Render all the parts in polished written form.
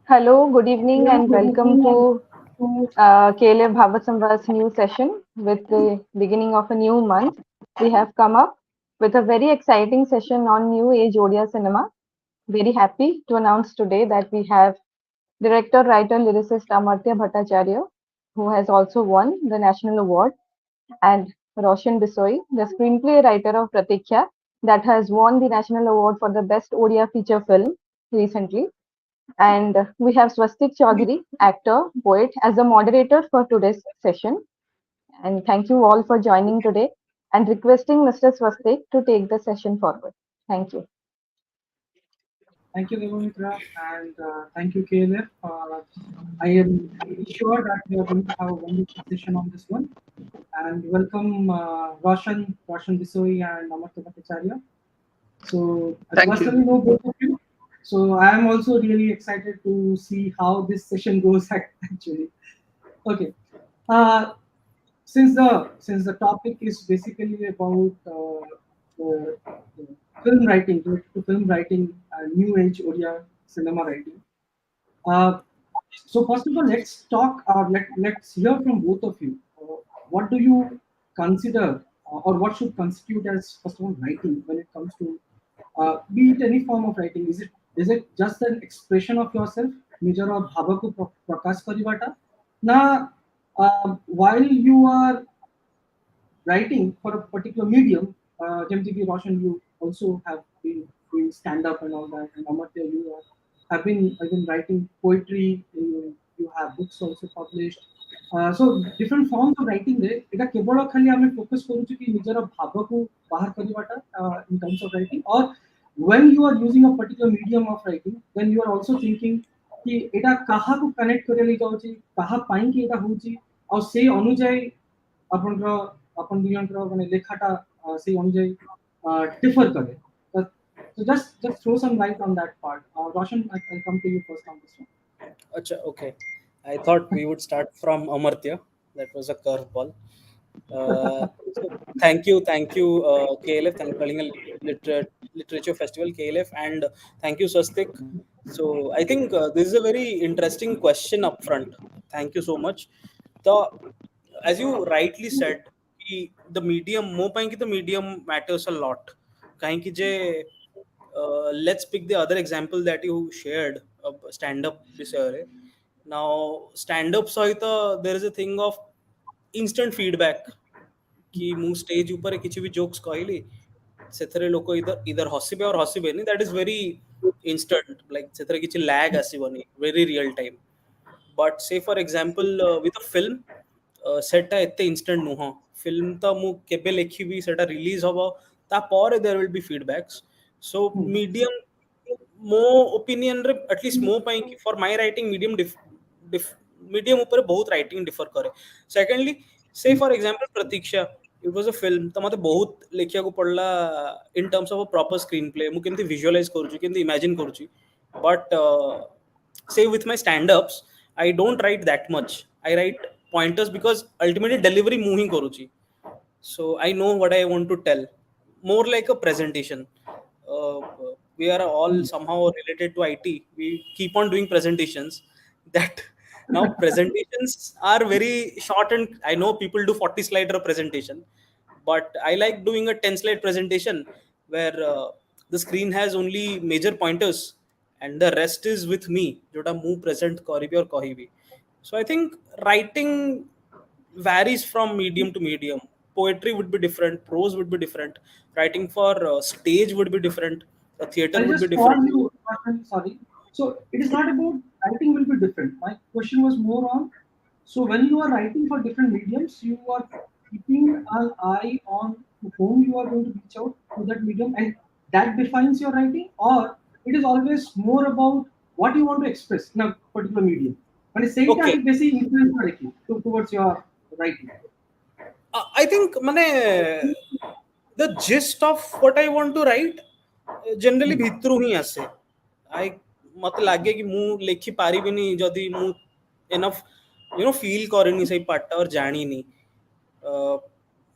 Hello, good evening, and welcome to Caleb Bhavasamvar's new session. With the beginning of a new month, we have come up with a very exciting session on New Age Odia cinema. Very happy to announce today that we have director, writer, lyricist Amartya Bhattacharya, who has also won the national award, and Roshan Bisoi, the screenplay writer of Pratikya, that has won the national award for the best Odia feature film recently. And we have Swastik Chaudhary, actor, poet, as the moderator for today's session. And thank you all for joining today and requesting Mr. Swastik to take the session forward. Thank you. Thank you, Devamitra, and thank you, KLF. I am sure that we are going to have a wonderful session on this one. And welcome Roshan Bisoi, and Amartya Bhattacharya. So I Thank you. personally know both of you. So I am also really excited to see how this session goes actually. Okay. Uh, since the topic is basically about the film writing, related to film writing, new age Odia cinema writing. Uh, so first of all, let's talk. Let's hear from both of you. What do you consider, or what should constitute as first of all writing when it comes to, be it any form of writing? Is it just an expression of yourself? Nijar bhavaku prakash karibata. Na, while you are writing for a particular medium, Jemji Roshan, you also have been doing stand up and all that, and Amartya, you have been writing poetry, you have books also published. So different forms of writing there. এটা কেবଳ ଖାଲି ଆମେ focus କରୁଛୁ କି ନିଜର ଭାବକୁ ବାହାର କରିବାଟା in terms of writing, or when you are using a particular medium of writing, then you are also thinking कि ଏଟା କାହାକୁ connect କରିବା ଲାଗି ଯାଉଛି, କାହା ପାଇଁ କି ଏଟା ହଉଛି, ଆଉ ସେଇ ଅନୁଯାୟୀ ଆପଣଙ୍କର ଆପଣ ଦୁଇ ଜଣଙ୍କର ମାନେ ଲେଖାଟା ସେଇ ଅନୁଯାୟୀ differ କରେ. So just throw some light on that part. Roshan, I'll come to you first on this one. Acha, okay. I thought we would start from Amartya. That was a curveball. So thank you, KLF. Thank you, calling a literature festival, KLF, and thank you, Swastik. So I think this is a very interesting question up front. Thank you so much. The as you rightly said, the medium, mo pain ki the medium matters a lot. Kahin ki je, let's pick the other example that you shared, stand up bisare. Now, stand up saita, there is a thing of instant feedback. कि ମୁଁ stage ଉପରେ କିଛି ବି jokes କହିଲି, ସେଥିରେ ଲୋକ ଇଦର ହସିବେ or ହସିବେନି, that is very instant, like ସେଥିରେ କିଛି lag ଆସିବନି, very real time. But say for example with a film, ସେଟା ଏତେ instant ନୁହଁ. film ତ ମୁଁ କେବେ ଲେଖିବି, ସେଟା ରିଲିଜ ହବ, ତାପରେ there will be feedbacks. So medium, ମୋ opinion ରେ at least ମୋ ପାଇଁ କି for my writing medium medium ଉପରେ ବହୁତ writing differ କରେ. Secondly, say for example Pratiksha, it was a film, ତ ମତେ ବହୁତ ଲେଖିବାକୁ ପଡିଲା in terms of a proper screenplay, ମୁଁ କେମିତି visualize କରୁଛି, କେମିତି imagine କରୁଛି. But say with my stand-ups, I don't write that much. I write pointers because ultimately delivery ମୁଁ ହିଁ କରୁଛି. So I know what I want to tell, more like a presentation. uh, we are all somehow related to IT. We keep on doing presentations that now presentations are very short, and I know people do 40 slide presentation, but I like doing a 10 slide presentation where the screen has only major pointers and the rest is with me, jota mu present karibi or kahibi. So I think writing varies from medium to medium. Poetry would be different, prose would be different, writing for stage would be different, a theater I'll would be just pause different. you, Roshan, sorry. So it is not about writing will be different. My question was more on, so when you are writing for different mediums, you are keeping an eye on to whom you are going to reach out to that medium, and that defines your writing, or it is always more about what you want to express in a particular medium. And it's saying that Okay, it basically influence directly towards your writing. I think mane the gist of what I want to write generally ଭିତରୁ ହିଁ ଆସେ. I ମତେ ଲାଗେ କି ମୁଁ ଲେଖି ପାରିବିନି ଯଦି ମୁଁ enough feel କରିନି ସେଇ ପାର୍ଟଟା or ଜାଣିନି. uh,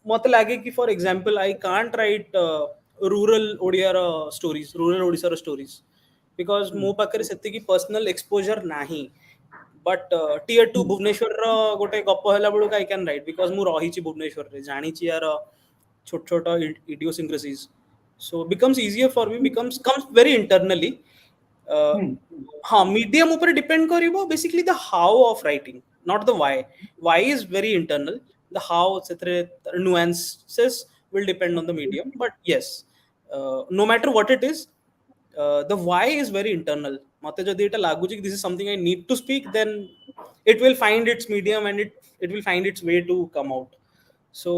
ମତେ ଲାଗେ କି for example I can't write rural ଓଡ଼ିଆର stories, rural ଓଡ଼ିଶାର stories, because ମୋ ପାଖରେ ସେତିକି personal exposure ନାହିଁ, but tier 2 ଭୁବନେଶ୍ୱରର ଗୋଟେ ଗପ ହେଲା ବେଳକୁ I can write because ମୁଁ ରହିଛି ଭୁବନେଶ୍ୱରରେ, ଜାଣିଛି ୟାର ଛୋଟ ଛୋଟ idiosyncrasies, so becomes easier for me, comes very internally. हाँ, medium ऊपर depend करिवो basically the how of writing, not the why. Why is very internal, the how ସେଥିରେ nuances will depend on the medium, but yes, no matter what it is, the why is very internal. मते जदि एटा लागुची कि this is something I need to speak, then it will find its medium and it will find its way to come out. So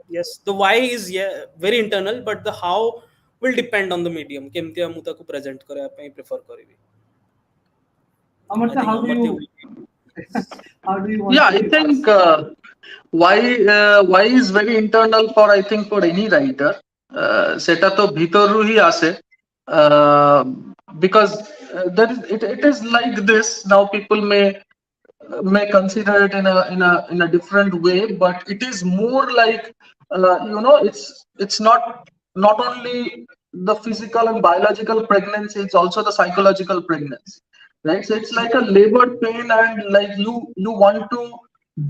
yes, the why is very internal, but the how will depend on the medium. केमतिया मु ताको present करया पई prefer करिवि. Amartya, how do you want Yeah, to I think why is very internal for, I think, for any writer. সেটা তো ভিতরু হি আসে, because there is it is like this. Now people may consider it in a different way, but it is more like it's not only the physical and biological pregnancy, it's also the psychological pregnancy, right? So it's like a labor pain, and like you want to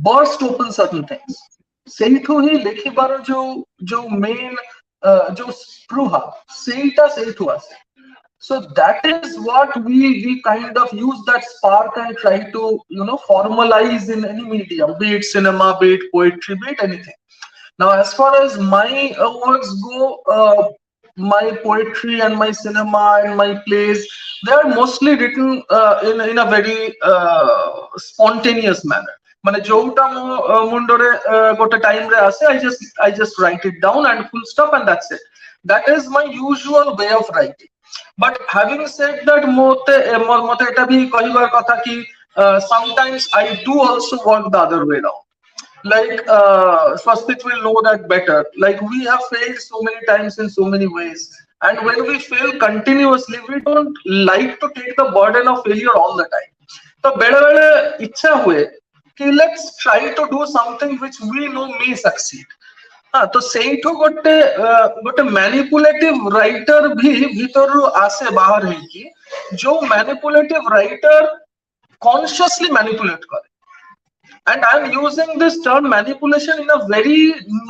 burst open certain things. ସେଇଠୁ ହିଁ ଲେଖିବାର ଯୋଉ main ଯୋଉ ସ୍ପୃହା ସେଇଟା ସେଇଠୁ ଆସେ. So that is what we kind of use that spark and try to formalize in any medium, be it cinema, be it poetry, be it anything. Now, as far as my works go, my poetry and my cinema and my plays, they are mostly written in a very spontaneous manner. মানে যোউটা মো মুন্ডরে গোটে time রে আসে, I just write it down and full stop, and that's it. That is my usual way of writing. But having said that, mote eta bhi kahibar kotha ki sometimes I do also work the other way around. Like Swastik will know that better. Like we have failed so many times in so many ways, and when we fail continuously, we don't like to take the burden of failure all the time. So bele bele ichha hue ki let's try to do something which we know may succeed. हाँ, तो ସେଇଠୁ ଗୋଟେ ମ୍ୟାନିପୁଲେଟିଭ writer ବି ଭିତରୁ ଆସେ ବାହାର ହେଇକି, ଯୋଉ ମ୍ୟାନିପୁଲେଟିଭ writer କନସିୟସଲି ମ୍ୟାନିପୁଲେଟ କରେ. And I'm using this term manipulation in a very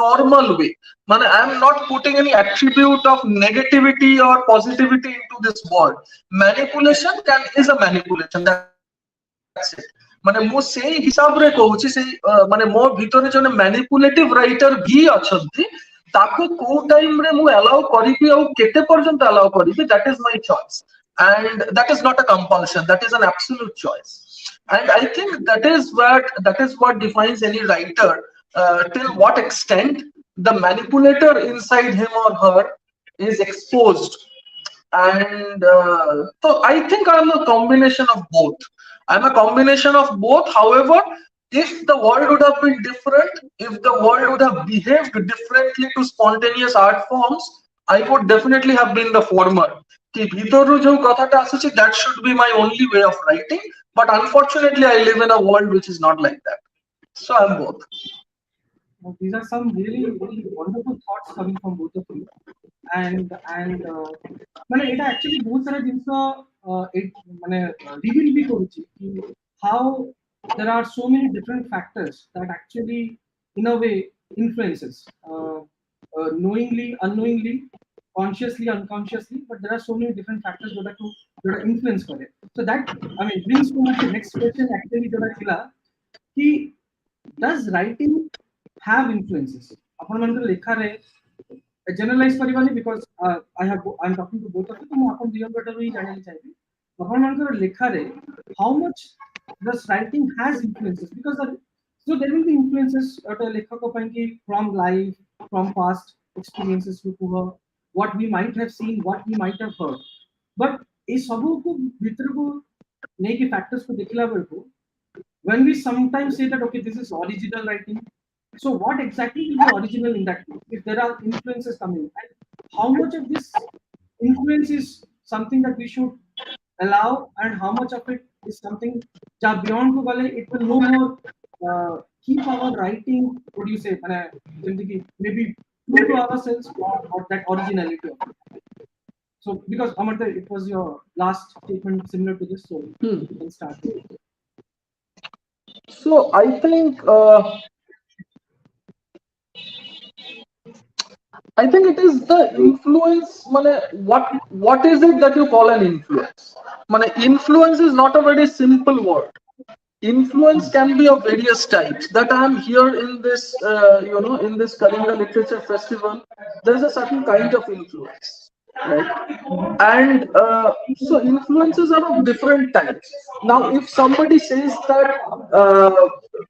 normal way. Man, I'm not putting any attribute of negativity or positivity into this word. Manipulation is a manipulation. That's it. মানে ମୁଁ ସେଇ ହିସାବରେ କହୁଛି, ସେଇ ମାନେ ମୋ ଭିତରେ ଜଣେ ମ୍ୟାନିପୁଲେଟିଭ ରାଇଟର ବି ଅଛନ୍ତି, ତାକୁ କୋଉ ଟାଇମରେ ମୁଁ ଆଲାଉ କରିବି ଆଉ କେତେ ପର୍ଯ୍ୟନ୍ତ ଆଲାଉ କରିବି, that is my choice, and that is not a compulsion, that is an absolute choice. And I think that is what defines any writer, till what extent the manipulator inside him or her is exposed. And so I think I'm a combination of both. However, if the world would have been different, if the world would have behaved differently to spontaneous art forms, I would definitely have been the former. That should be my only way of writing. But unfortunately, I live in a world which is not like that. So I'm both. These are some really, really wonderful thoughts coming from both of you. And মানে এটা actually বহুত সারা জিনিস মানে reveal B করছি কি how there are so many different factors that actually in a way influences knowingly, unknowingly, consciously, unconsciously, but there are so many different factors that influence করে. So that I mean brings to my next question actually যেটা ছিল কি does writing have influences? ଆପଣ ମାନଙ୍କର ଲେଖାରେ generalize କରିବାନି, because I'm talking to both of you, ତ ମୁଁ ଆପଣ ଦୁଇ ଜଣଙ୍କଠାରୁ ହିଁ ଜାଣିବାକୁ ଚାହିଁବି ଆପଣ ମାନଙ୍କର ଲେଖାରେ how much does writing has influences, because so there will be influences at a ଲେଖକ ପାଇଁ କି from life, from past experiences to her, what we might have seen, what we might have heard, but ए सबू को भीतर को नेकी factors को देखला बेलको when we sometimes say that okay, this is original writing, so what exactly is the original in that case, if there are influences coming, and how much of this influence is something that we should allow, and how much of it is something that beyond to gale it will no more keep our writing, what do you say, maybe true to ourselves, or that originality of it. So because Amartya, it was your last statement similar to this, so Hmm. you can start with it. So I think it is the influence. What is it that you call an influence? Influence is not a very simple word. Influence can be of various types. That I am here in this, in this Kalinga Literature Festival. There is a certain kind of influence, right? And so influences are of different types. Now, if somebody says that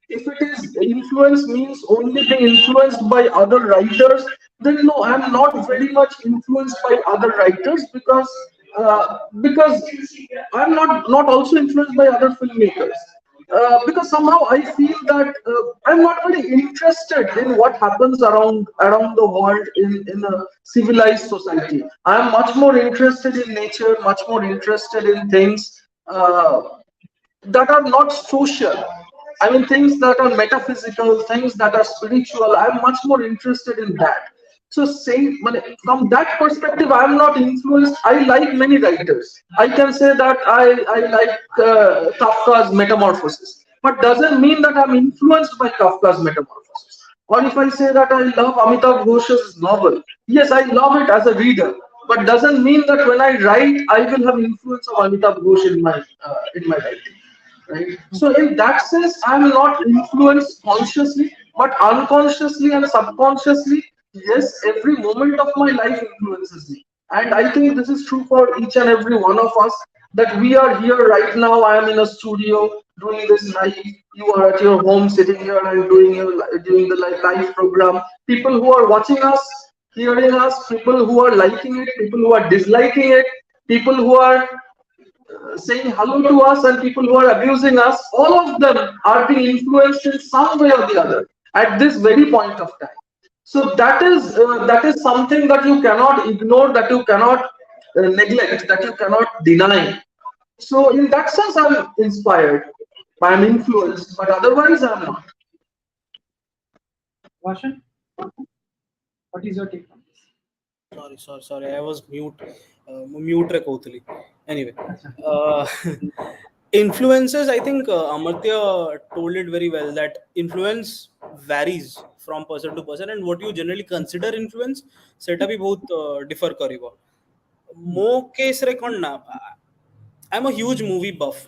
if it is influence means only being influenced by other writers, then no, I'm not very much influenced by other writers because I'm not also influenced by other filmmakers. Because somehow I feel that I'm not very interested in what happens around the world in a civilized society. I am much more interested in nature, much more interested in things that are not social. I mean, things that are metaphysical, things that are spiritual. I'm much more interested in that. So, saying from that perspective, I'm not influenced. I like many writers. I can say that I like Kafka's Metamorphosis, but doesn't mean that I'm influenced by Kafka's Metamorphosis. Or if I say that I love Amitav Ghosh's novel, yes, I love it as a reader, but doesn't mean that when I write, I will have influence of Amitav Ghosh in my writing, right? So in that sense, I'm not influenced consciously, but unconsciously and subconsciously, yes, every moment of my life influences me. And I think this is true for each and every one of us, that we are here right now. I am in a studio doing this live. You are at your home sitting here and doing the live program. People who are watching us, hearing us, people who are liking it, people who are disliking it, people who are saying hello to us, and people who are abusing us, all of them are being influenced in some way or the other at this very point of time. So that is something that you cannot ignore, that you cannot neglect, that you cannot deny. So in that sense, I'm inspired, I'm influenced, but otherwise I'm not. Roshan, what is your take on this? Sorry. I was mute रे कौतली. Anyway, Acha. uh, influences. I think Amartya told it very well that influence varies from person to person, and what you generally consider influence, सेटा भी बहुत differ करिबो. मो case रे कोन ना. I'm a huge movie buff.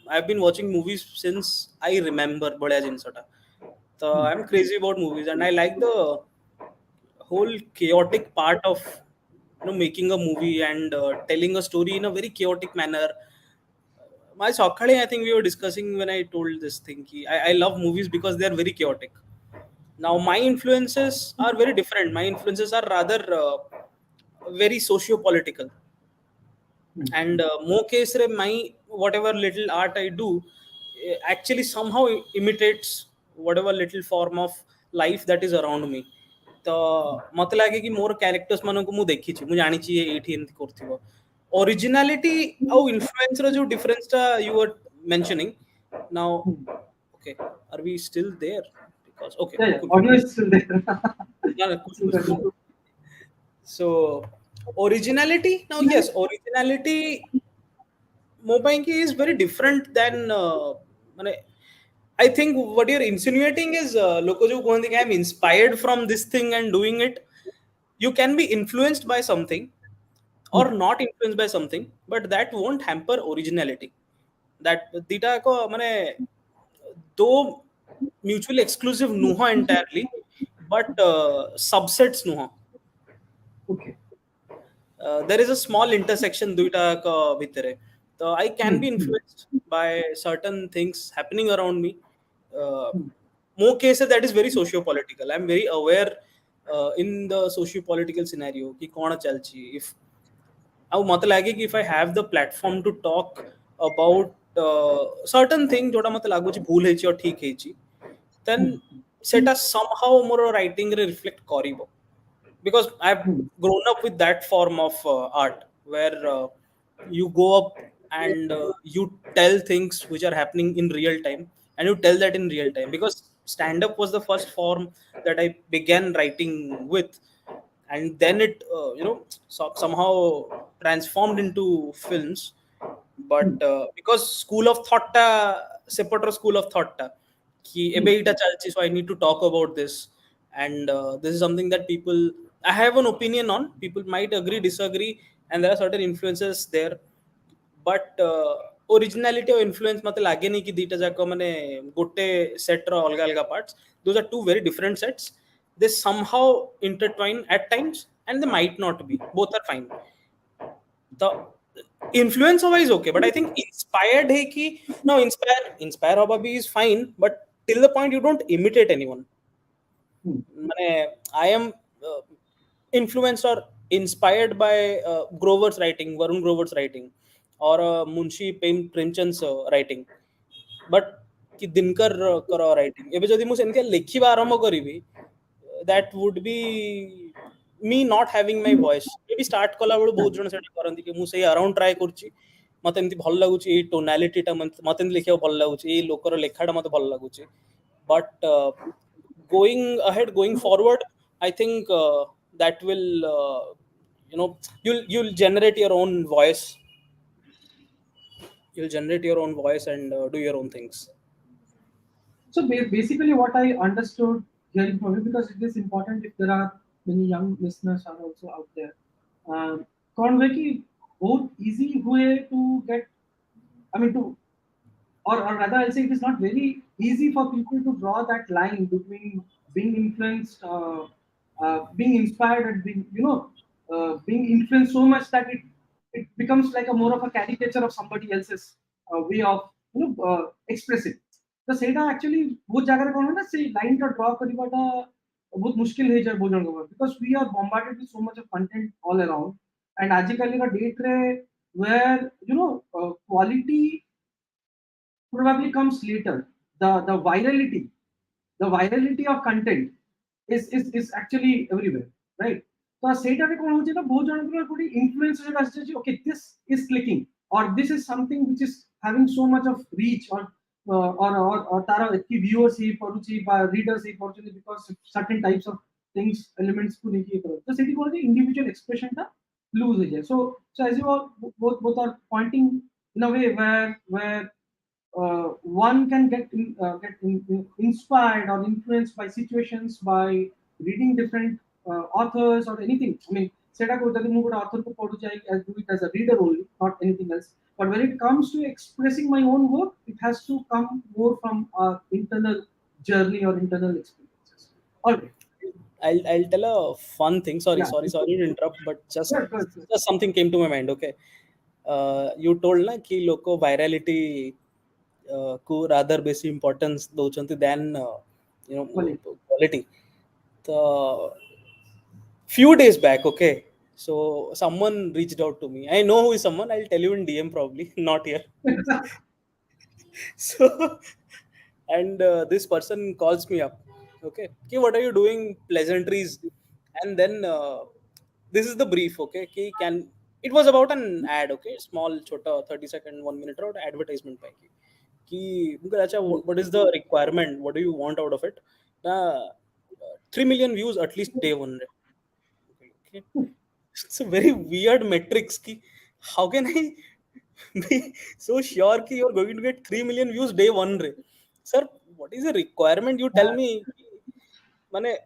I've been watching movies since I remember बढ़िया जिनसटा. So I'm crazy about movies, and I like the whole chaotic part of making a movie and telling a story in a very chaotic manner. My Sokhale, I think we were discussing when I told this thing. I love movies because they are very chaotic. Now my influences are very different. My influences are rather very socio-political, and more case my whatever little art I do actually somehow imitates whatever little form of life that is around me. तो मत लगे कि मोर characters मानन को मु देखि छी मु जानि छी एठी एंती करथिबो. Originality और influence रो जो difference टा you were mentioning now. Okay, are we still there? Because okay, Yeah, yeah. cool. Audio is still there. Yeah, cool, Still cool, continue. cool. So originality, now yes, originality Mobanki is very different than I think what you're insinuating is Lokoju Kondi, I'm inspired from this thing and doing it. You can be influenced by something or not influenced by something, but that won't hamper originality. That dita ko mane do mutually exclusive nuha entirely, but subsets nuha. Okay. There is a small intersection duita ka bhitere. So I can be influenced by certain things happening around me. uh, More cases that is very socio-political. I'm very aware in the socio-political scenario ki kona chalchi. If ଆଉ ମତେ ଲାଗେ କି if I have the platform to talk about certain thing जोटा मते लागुची भूल ହେଇଛି और ठीक ହେଇଛି, then सेटा somehow ମୋର writing ରେ reflect କରିବ, because I've grown up with that form of art where you go up and you tell things which are happening in real time, and you tell that in real time, because stand up was the first form that I began writing with. and then it somehow transformed into films. But because school of thought ta separate school of thought ta ki ebe ita chalchi, so I need to talk about this. And this is something that people, I have an opinion on, people might agree disagree, and there are certain influences there. But originality or influence mate lage ni ki dita jako mane gote set ro alga alga parts. Those are two very different sets. They somehow intertwine at times, and they might not be, both are fine. The influence wise okay, but I think inspired hai ki, no, inspire hoba bhi is fine, but till the point you don't imitate anyone. Mane, I am influenced or inspired by Grover's writing, Varun Grover's writing, or Munshi Premchand's writing. But कि दिनकर करो writing एबे जदि मु सेनके लेखिबा आरंभ करिवि, that would be me not having my voice. Maybe start कला value बहुत जण सेटा करंती कि मु सेही अराउंड ट्राई करछि, मते एमति भल लागुछि, ए टोनालिटी टा मते लिखिया भल लागुछि, ए लोकर लेखाडा मते भल लागुछि. But going ahead, going forward, I think that will you'll generate your own voice, you'll generate your own voice and do your own things. So basically, what I understood hearing from you, because it is important if there are many young listeners are also out there. कौन है कि बहुत easy हुए to get, I mean to, or rather I'll say it is not very easy for people to draw that line between being influenced, being inspired, and being being influenced so much that it becomes like a more of a caricature of somebody else's way of expressing. तो सेटा actually बहुत जगह कोन ना से line टा draw करिबाटा बहुत मुश्किल हे जाय बोजन को, because we are bombarded with so much of content all around. And आजकल का डेट रे where quality probably comes later. The virality of content is actually everywhere, right? So ସେଇଟାରେ କ'ଣ ହଉଛି ନା ବହୁତ ଜଣଙ୍କର ଗୋଟେ influence ଯୋଉଟା ଆସିଛି, okay, this is clicking, or this is something which is having so much of reach, or तार एतकी viewers ही पढुची बा readers he पढुଛନ୍ତି because certain types of things elements को लेके करो. तो ସେଠି କ'ଣ है individual expression टा lose हो जाए. So as you all both are pointing in a way where one can get inspired or influenced by situations, by reading different authors or anything. I mean, सेटा को जब मैं कोई author को पढ़ू चाहिए, I do it as a reader only, not anything else. But when it comes to expressing my own work, it has to come more from our internal journey or internal experiences. All right. I'll tell a fun thing. Sorry, Yeah. sorry to interrupt, but just Sure. something came to my mind. Okay, you told ना कि लोग को virality को rather बेसी importance दौचंती than quality. The few days back, okay, so someone reached out to me. I know who is someone. I'll tell you in DM probably, not here. So, and this person calls me up. Okay, okay, what are you doing? Pleasantries. And then this is the brief. Okay, ki can, it was about an ad. Okay, small chota 30-second 1 minute or advertisement pack ki मुझे अच्छा, what is the requirement, what do you want out of it. 3 million views at least day one. Okay, it's a very weird metrics ki how can I be so sure ki you're going to get 3 million views day one re. Sir, what is the requirement, you tell me. Mane,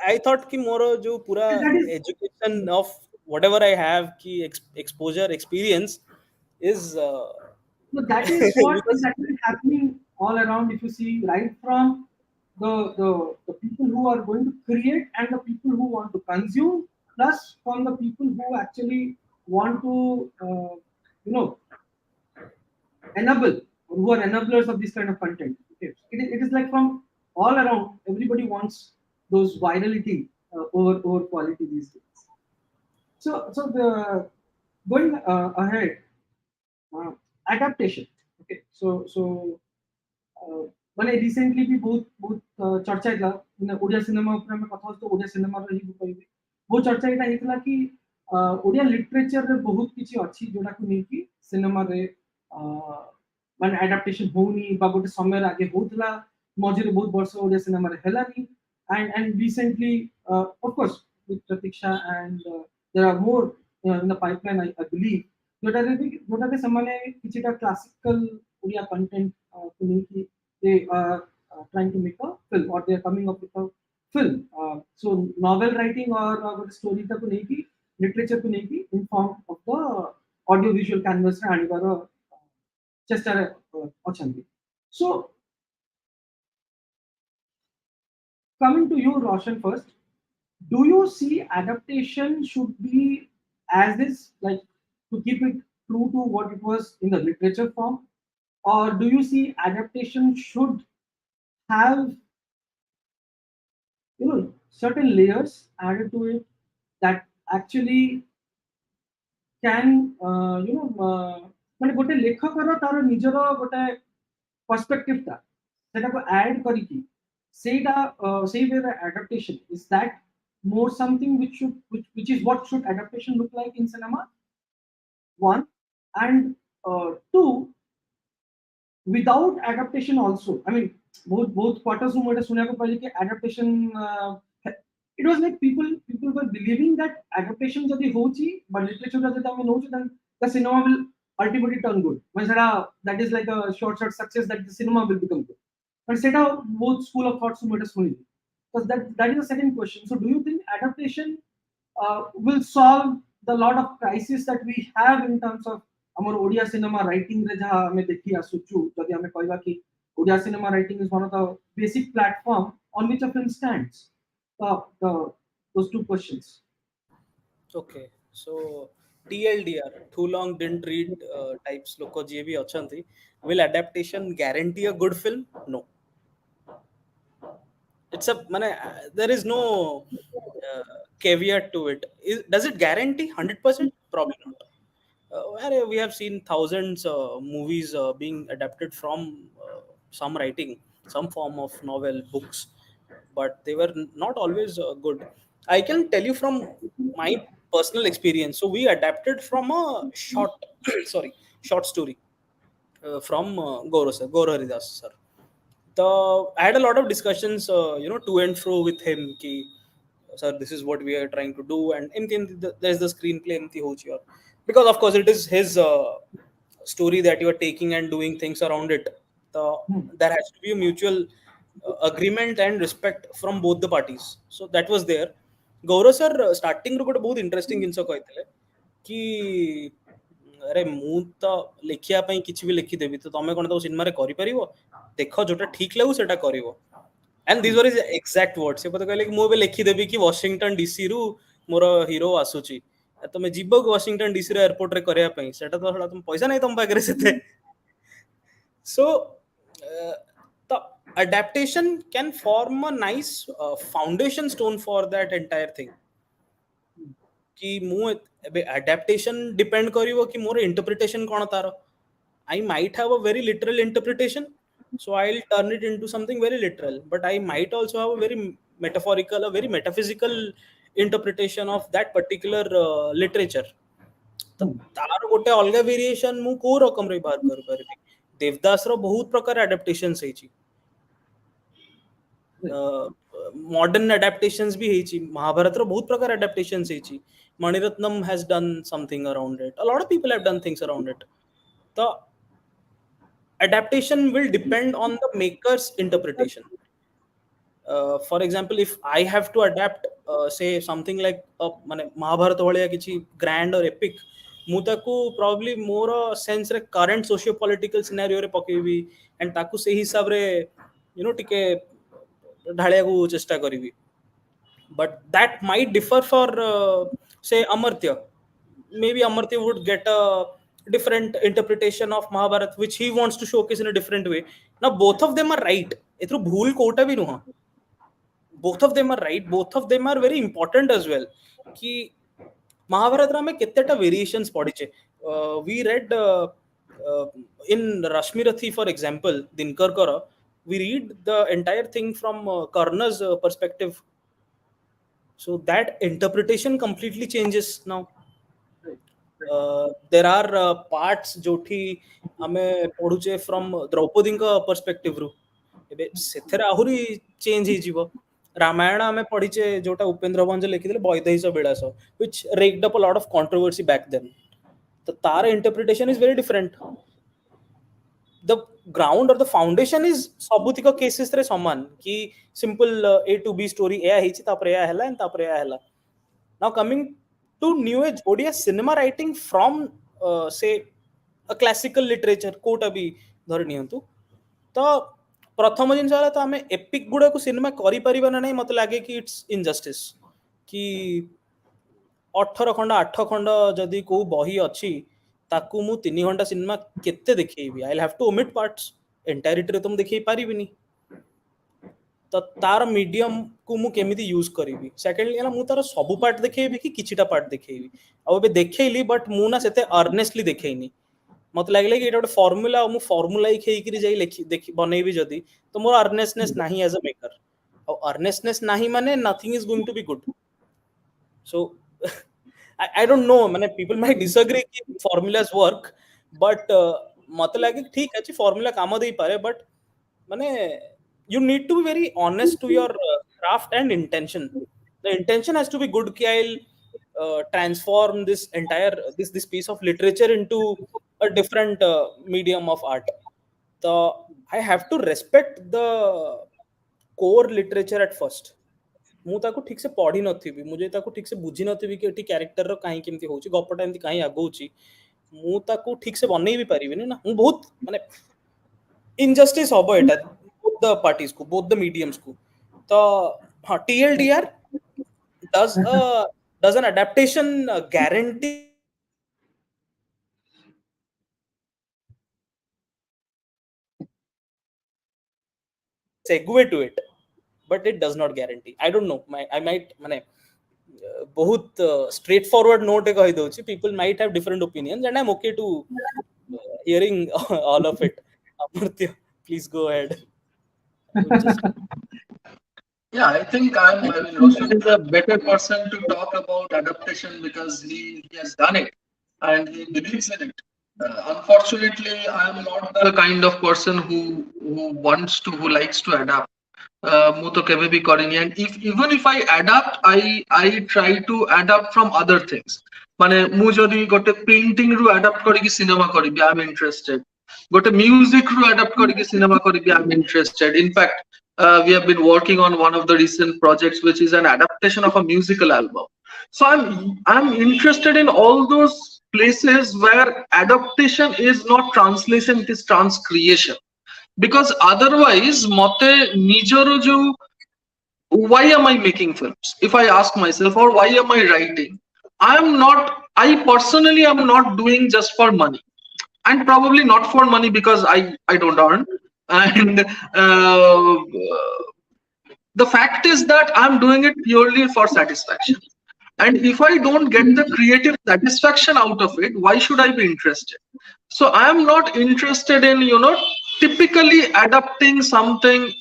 I thought कि मोरो जो पूरा That is education of whatever I have की exposure experience is So that is what because is happening all around. If you see, right from the people who are going to create and the people who want to consume, plus from the people who actually want to enable, or who are enablers of this kind of content. Okay. It is like from all around, everybody wants those virality over quality these days. So the going ahead, adaptation. Okay, so মানে recently भी बहुत बहुत चर्चा ହେଲା ମାନେ Odia cinema ऊपर हम कथा तो ओडिया सिनेमा रे ही कहबे बहुत चर्चा एटा हेतला कि ओडिया लिटरेचर रे बहुत किछि अछि जोडा को नै कि सिनेमा रे माने एडाप्टेशन होनी बा गोटे समय आगे होतला मझिरे बहुत वर्ष ओडिया सिनेमा रे हेलानी. And recently of course with Pratiksha, and there are more in the pipeline, I believe. जोटारे समाने किछिटा classical Odia content they are trying to make a film, or they are coming up with a film. So novel writing or story ta को नहीं literature को नहीं in form of the audio visual canvas रे आनिबार चेष्टा अछंती. So coming to you, Roshan, first, do you see adaptation should be as this, like to keep it true to what it was in the literature form, or do you see adaptation should have certain layers added to it that actually can ମାନେ ଗୋଟେ ଲେଖକର ତାର ନିଜର ଗୋଟେ perspective ଟା ସେଟାକୁ add କରିକି ସେଇଟା ସେଇ way adaptation is that more something which is what should adaptation look like in cinema, one, and two, without adaptation also, I mean both quarters who made a adaptation it was like people were believing that adaptation jodi hochi but literature jodi tame nochi, then the cinema will ultimately turn good. That is like a short success that the cinema will become good. But set out both school of thoughts who made us money. Because that is the second question. So do you think adaptation will solve the lot of crisis that we have in terms of our Odia cinema writing re jaha ame dekhi asuchu, jodi ame kaiba ki Odia cinema writing is one of the basic platform on which a film stands? Those two questions. Okay, so TLDR, too long didn't read types loko je bhi achanti. Will adaptation guarantee a good film? No. It's a there is no caveat to it. Does it guarantee 100%? Probably not. We have seen thousands movies being adapted from some writing, some form of novel, books, but they were not always good. I can tell you from my personal experience. So we adapted from a short, sorry, short story from Gaurav Haridas sir. I had a lot of discussions, to and fro with him. Ki, sir, this is what we are trying to do, and there's the screenplay because of course it is his story that you are taking and doing things around it. There has to be a mutual agreement and respect from both the parties. So that was there. Gaurav sir starting ରୁ ଗୋଟେ ବହୁତ interesting ଜିନିଷ କହିଥିଲେ କି अरे ମୁଁ ତ ଲେଖିବା ପାଇଁ କିଛି ବି ଲେଖିଦେବି ତ ତମେ କଣ ତାକୁ ସିନେମାରେ କରିପାରିବ ଦେଖ ଯୋଉଟା ଠିକ ଲାଗୁ ସେଟା କରିବ and these were his exact words ସେ କହିଲେ କି ମୁଁ ଏବେ ଲେଖିଦେବି କି ୱାଶିଂଟନ ଡିସି ରୁ ମୋର ହିରୋ ଆସୁଛି ତମେ ଯିବ କି ୱାଶିଂଟନ ଡିସି ର ଏୟାରପୋର୍ଟ ରେ କରିବା ପାଇଁ ସେଟା ତ ତମ ପଇସା ନାହିଁ ତମ ପାଖରେ ସେତେ so the adaptation can form a nice foundation stone for that entire thing कि मु एबे adaptation depend करिवो कि मोर interpretation cone taro I might have a very literal interpretation, so I'll turn it into something very literal, but I might also have a very metaphorical, a very metaphysical interpretation of that particular literature. तो तार गोटे अलग variation मु को रकम रे बाहर कर परबी देवदास रो बहुत प्रकार एडाप्टेशन सही छी modern adaptations भी ହେଇଛି महाभारत रो बहुत प्रकार adaptations ହେଇଛି Maniratnam has done something around it, a lot of people have done things around it. The adaptation will depend on the maker's interpretation. For example, if I have to adapt say something like Mahabharat भलिया किछि grand or epic मु ताकू probably मोर sense रे current socio political scenario रे पकेबी and ताकू से हिसाब रे टिके ढालिया को चेष्टा करिवि but that might differ for say Amartya. Maybe Amartya would get a different interpretation of Mahabharata which he wants to showcase in a different way. Now both of them are right. Ethru bhul kota bhi nuha. Both of them are right. Both of them are very important as well. Ki Mahabharata में कितने variations पढ़ी we read in Rashmirathi, for example, Dinkar Kara, we read the entire thing from Karna's perspective. So that interpretation completely changes now. There are parts जोठी हमें पढ़ुचे from Draupadi का perspective रू एबे सेथरा आहुरी change ही जीवो रामायण आमे पढ़ीचे जोटा उपेंद्र भंज लिखिथिले वैदेहीश विलास, which raked up a lot of controversy back then. तो तार interpretation is very different. The ground और द फाउंडेशन इज सबुतिक केसेस रे समान कि simple A to B story एया हिची तापर एया हला एंड तापर एया हला. Now coming to new age Odia cinema writing from say a classical literature Kota भी धरि नियंतु. तो प्रथम जिनस हला तो आमे एपिक गुडा को सिनेमा करि परिबा ना, नहीं मते लागे कि इट्स इनजस्टिस कि 18 खंड 8 खंड जदि को बही अच्छी ताकू मु 3 घंटा सिनेमा केते देखैबी. I will have to omit parts, entirety रे तुम देखै पारिबिनी. तो तार मीडियम को मु केमिति यूज करिवि. सेकंडली हला मु तार सब पार्ट देखैबी कि किछिटा पार्ट देखैबी. अब एबे देखैली बट मु ना सेते अर्नेस्टली देखैनी. मत लागले कि एटा ଗୋଟେ फॉर्मूला मु फॉर्मूला ही खेइकरी जाई लिखि देखि बनैबी जदी तो मोर अर्नेसनेस नाही एज अ मेकर. अब अर्नेसनेस नाही माने nothing is going to be good. So I don't know, माने people might disagree कि formulas work, but मते लागे ठीक अछि फॉर्मूला काम देई पारे, but माने you need to be very honest to your craft and intention. The intention has to be good कि I'll transform this entire this piece of literature into a different medium of art. So I have to respect the core literature at first. मु ताको ठीक से पढ़ी नथिबी, मुझे ताको ठीक से बुझी नथिबी कि एटी कैरेक्टर रो काहे केमती होची, गपटा एमती काहे आगोची, मु ताको ठीक से बनै भी परिबिनी ना. मु बहुत माने इनजस्टिस होबो एटा बोथ द पार्टीज को, बोथ द मीडियम्स को. तो हां, TLDR does an adaptation guarantee segue to it, but it does not guarantee. I don't know, I might माने बहुत स्ट्रेट फॉरवर्ड नोट कहि दोछि. People might have different opinions and I'm okay to hearing all of it. Amartya, please go ahead. Yeah, I think I mean, Roshan is a better person to talk about adaptation because he has done it and he believes in it. Unfortunately, I am not the kind of person who likes to adapt. ମୁଁ ତ କେବେ ବି କରିନି, and even if I adapt, I try to adapt from other things. ମାନେ ମୁଁ ଯଦି ଗୋଟେ painting ରୁ adapt କରିକି सिनेमा କରିବି, I am interested. ଗୋଟେ music ରୁ adapt କରିକି सिनेमा କରିବି, I am interested. In fact, we have been working on one of the recent projects which is an adaptation of a musical album. So I'm interested in all those places where adaptation is not translation, it is transcreation. Because otherwise mate nijaro jo why am I making films, if I ask myself, or why am I writing, I personally am not doing just for money, and probably not for money because I don't earn, and the fact is that I'm doing it purely for satisfaction. And if I don't get the creative satisfaction out of it, why should I be interested? So I am not interested in, typically adapting something.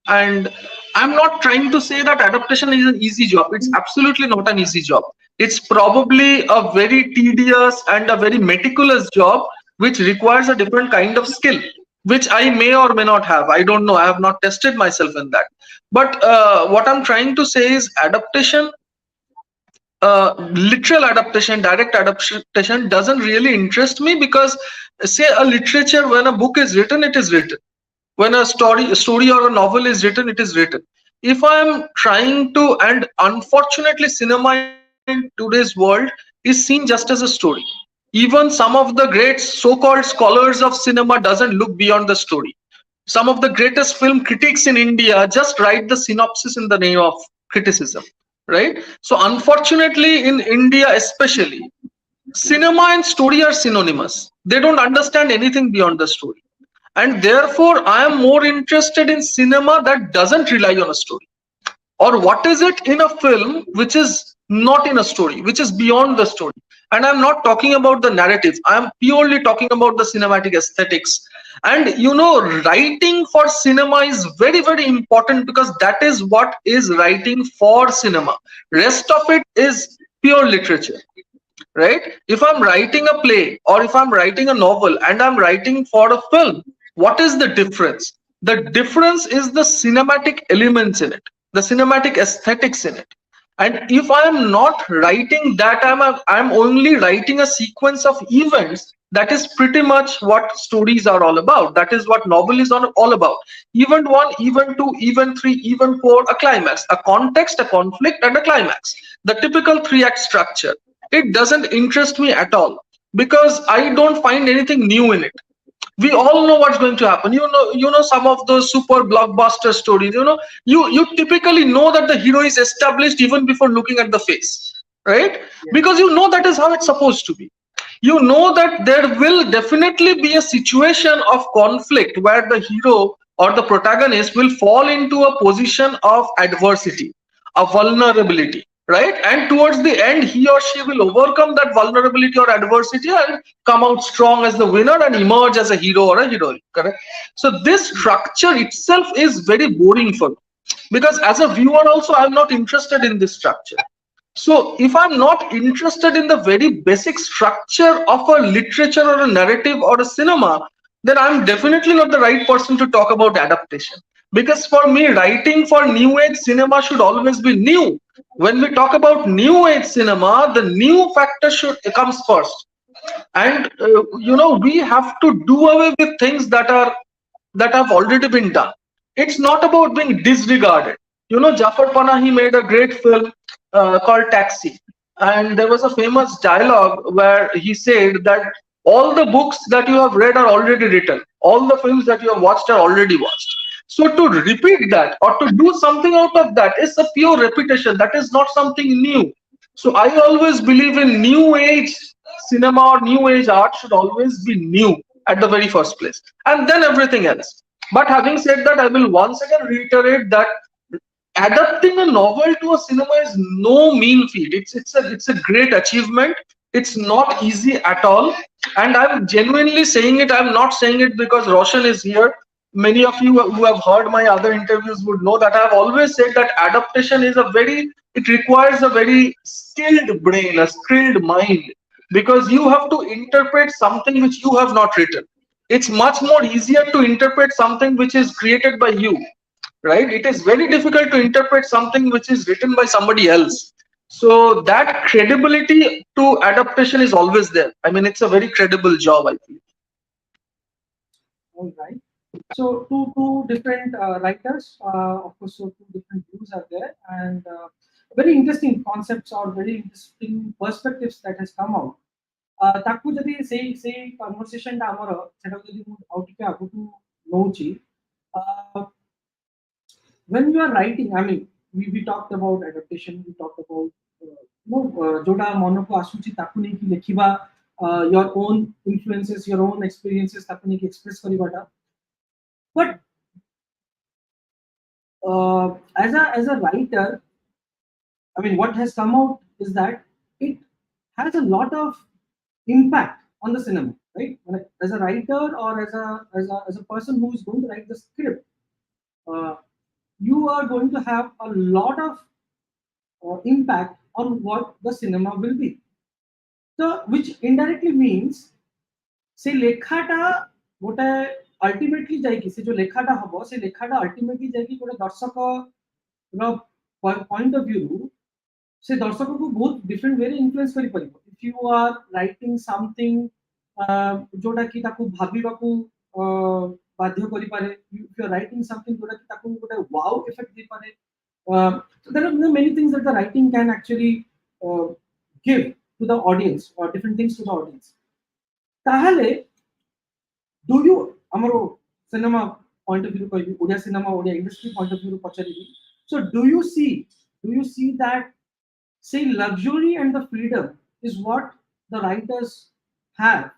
And I'm not trying to say that adaptation is an easy job. It's absolutely not an easy job. It's probably a very tedious and a very meticulous job, which requires a different kind of skill, which I may or may not have. I don't know. I have not tested myself in that. But what I'm trying to say is adaptation, literal adaptation, direct adaptation doesn't really interest me, because say a literature, when a book is written, it is written. When a story or a novel is written, it is written. If I am trying to, and unfortunately cinema in today's world is seen just as a story. Even some of the great so-called scholars of cinema doesn't look beyond the story. Some of the greatest film critics in India just write the synopsis in the name of criticism, right? So unfortunately in India especially, cinema and story are synonymous. They don't understand anything beyond the story. And therefore I am more interested in cinema that doesn't rely on a story. Or what is it in a film which is not in a story, which is beyond the story. And I'm not talking about the narrative, I'm purely talking about the cinematic aesthetics. And writing for cinema is very, very important, because that is what is writing for cinema. Rest of it is pure literature, right? If I'm writing a play, or if I'm writing a novel and I'm writing for a film, what is the difference? The difference is the cinematic elements in it. the cinematic aesthetics in it. And if I am not writing that, I'm only writing a sequence of events. That is pretty much what stories are all about. That is what novel is all about. Event 1, event 2, event 3, event 4, a climax, a context, a conflict, and a climax. The typical 3-act structure. It doesn't interest me at all because I don't find anything new in it. We all know what's going to happen. You know some of those super blockbuster stories. You typically know that the hero is established even before looking at the face, right? Because you know that is how it's supposed to be. You know that there will definitely be a situation of conflict where the hero or the protagonist will fall into a position of adversity, a vulnerability, right? And towards the end, he or she will overcome that vulnerability or adversity and come out strong as the winner and emerge as a hero or a heroine, correct? So this structure itself is very boring for me, because as a viewer also I'm not interested in this structure. So if I'm not interested in the very basic structure of a literature or a narrative or a cinema, then I'm definitely not the right person to talk about adaptation. Because for me, writing for new age cinema should always be new. When we talk about new age cinema, the new factor should comes first. And we have to do away with things that have already been done. It's not about being disregarded. Jafar Panahi made a great film called Taxi, and there was a famous dialogue where he said that all the books that you have read are already written, all the films that you have watched are already watched. So to repeat that or to do something out of that is a pure repetition. That is not something new. So I always believe in new age cinema or new age art should always be new at the very first place, and then everything else. But having said that, I will once again reiterate that adapting a novel to a cinema is no mean feat. It's a great achievement. It's not easy at all, and I'm genuinely saying it. I'm not saying it because Roshan is here. Many of you who have heard my other interviews would know that I've always said that adaptation is it requires a very skilled brain, a skilled mind, because you have to interpret something which you have not written. It's much more easier to interpret something which is created by you, right? It is very difficult to interpret something which is written by somebody else. So that credibility to adaptation is always there. I mean, it's a very credible job, I feel. All right. So two different writers, of course. So two different views are there, and very interesting concepts or very interesting perspectives that has come out. ତାକୁ ଯଦି ସେଇ କନଭରସେସନଟା ଆମର ସେଟାକୁ ଯଦି ମୁଁ ଆଉ ଟିକେ ଆଗକୁ ନଉଛି, when you are writing, I mean, we talked about adaptation, we talked about जोटा मन को आसुची ताकू नहीं कि लेखिबा, your own influences, your own experiences ताकू नहीं कि express करिबाटा. But as a writer, I mean, what has come out is that it has a lot of impact on the cinema, right? As a writer or as a person who is going to write the script, you are going to have a lot of impact on what the cinema will be. So, which indirectly means, say लेखाटा गोटे ultimately जाएगी, से जो लेखाटा हबो से लेखाटा ultimately जाएगी गोटे दर्शक रो point of view से दर्शक को बहुत different way influence करी परिबो. If you are writing something जोटा कि ताकू भाबीबा को बाध्य करी पारे, if you are writing something जोटा कि ताकू गोटे wow effect दे पारे. So there are many things that the writing can actually give to the audience or different things to the audience. Tahale, do you amaro cinema point of view, Odia cinema, Odia industry point of view, so do you see that, say, luxury and the freedom is what the writers have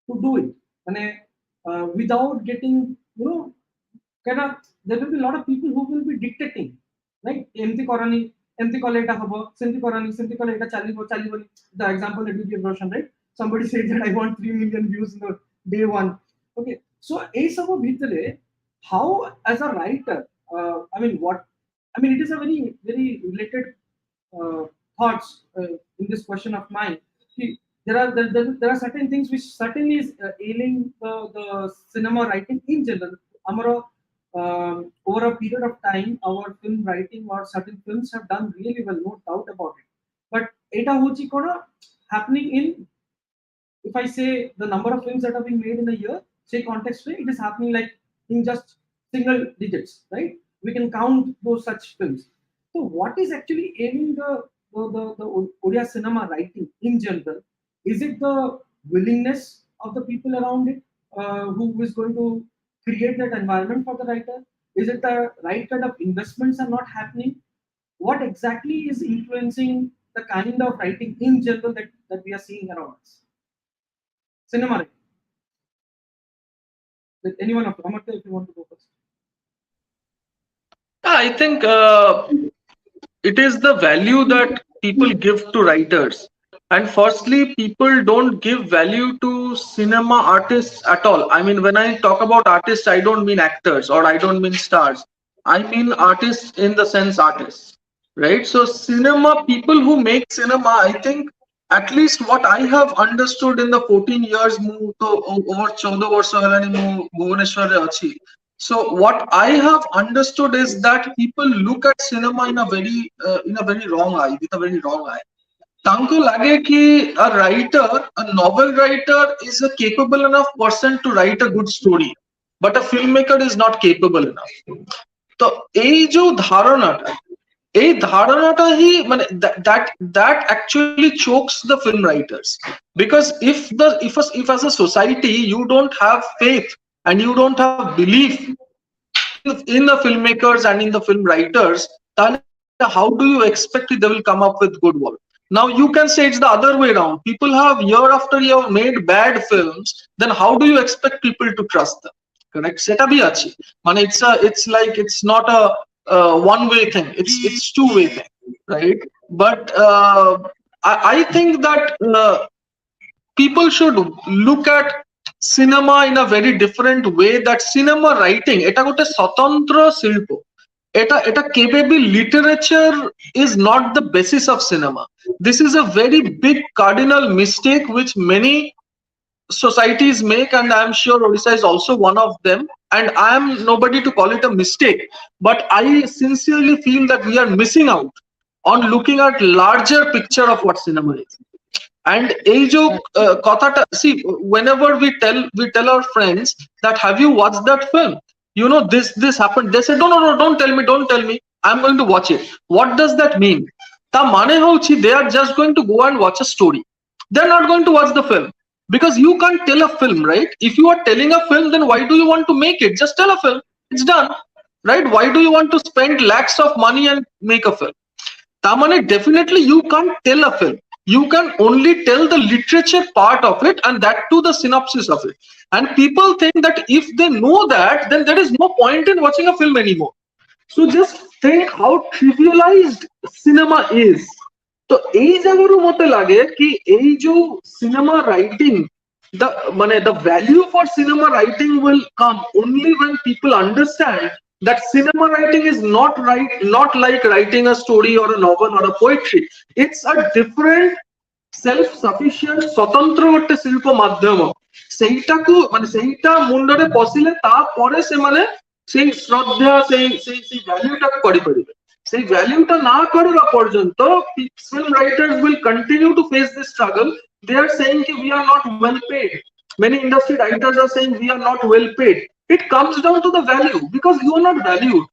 to do it, and without getting, kind of, there will be a lot of people who will be dictating, right? Emti korani, emti kole eta hobo, semti korani, semti kole eta chalibo. The example that you gave, Roshan, right? Somebody said that I want 3 million views in the day one. Okay, so how as a writer, it is a very very related thoughts in this question of mine. See, there are certain things which certainly is ailing the cinema writing in general. Amaro over a period of time, our film writing or certain films have done really well, no doubt about it. But এটা হচ্ছে কোনা happening in, if I say the number of films that have been made in a year, say context way, it is happening like in just single digits, right? We can count those such films. So what is actually aiming the Odia cinema writing in general? Is it the willingness of the people around it, who is going to create that environment for the writer? Is it the right kind of investments are not happening? What exactly is influencing the kind of writing in general that we are seeing around us? Cinema writing. With anyone of Amartya, if you want to go first. I think it is the value that people give to writers. And firstly, people don't give value to cinema artists at all. I mean, when I talk about artists, I don't mean actors or I don't mean stars. I mean artists in the sense artists, right? So, cinema, people who make cinema, I think at least what I have understood in the 14 years, over 14 বছর হেলানি মু ভুবনেশ্বরে আছি. So what I have understood is that people look at cinema in a very wrong eye, with a very wrong eye. Tanko lage ki a writer, a novel writer is a capable enough person to write a good story, but a filmmaker is not capable enough. So এই যে ধারণাটা, এই ধারণাটা হি মানে that actually chokes the film writers, because if as a society you don't have faith and you don't have belief in the filmmakers and in the film writers, then how do you expect they will come up with good work? Now you can say it's the other way around. People have year after year made bad films, then how do you expect people to trust them? Correct? Seta bhi achi. Man, it's like it's not a one way thing. It's two way thing, right? But I think that people should look at cinema in a very different way. That cinema writing এটা গোটে স্বতন্ত্র শিল্প, এটা কেবল literature is not the basis of cinema. This is a very big cardinal mistake which many societies make, and I am sure Odisha is also one of them, and I am nobody to call it a mistake, but I sincerely feel that we are missing out on looking at larger picture of what cinema is. And এই যে কথাটা, see, whenever we tell our friends that have you watched that film, you know, this happened, they say no, don't tell me, I'm going to watch it. What does that mean? তা মানে হচ্ছে they are just going to go and watch a story. They're not going to watch the film, because you can't tell a film, right? If you are telling a film, then why do you want to make it? Just tell a film, it's done, right? Why do you want to spend lakhs of money and make a film? তা মানে definitely you can't tell a film. You can only tell the literature part of it, and that too the synopsis of it. And people think that if they know that, then there is no point in watching a film anymore. So just think how trivialized cinema is. So এই জায়গার মতে লাগে কি এই যে cinema writing, the value for cinema writing will come only when people understand that cinema writing is not like writing a story or a novel or a poetry. It's a different self-sufficient স্বতন্ত্র একটা শিল্প মাধ্যম। সেইটাকে মানে সেইটা মুন্ডরে পশিলে তারপরে ସେମାନେ সেই শ্রদ্ধা সেই ভ্যালুটা କରିପାରିବେ। সেই ভ্যালুটা না করা পর্যন্ত film writers will continue to face this struggle. They are saying that we are not well paid. Many industry writers are saying we are not well paid. It comes down to the value, because you are not valued.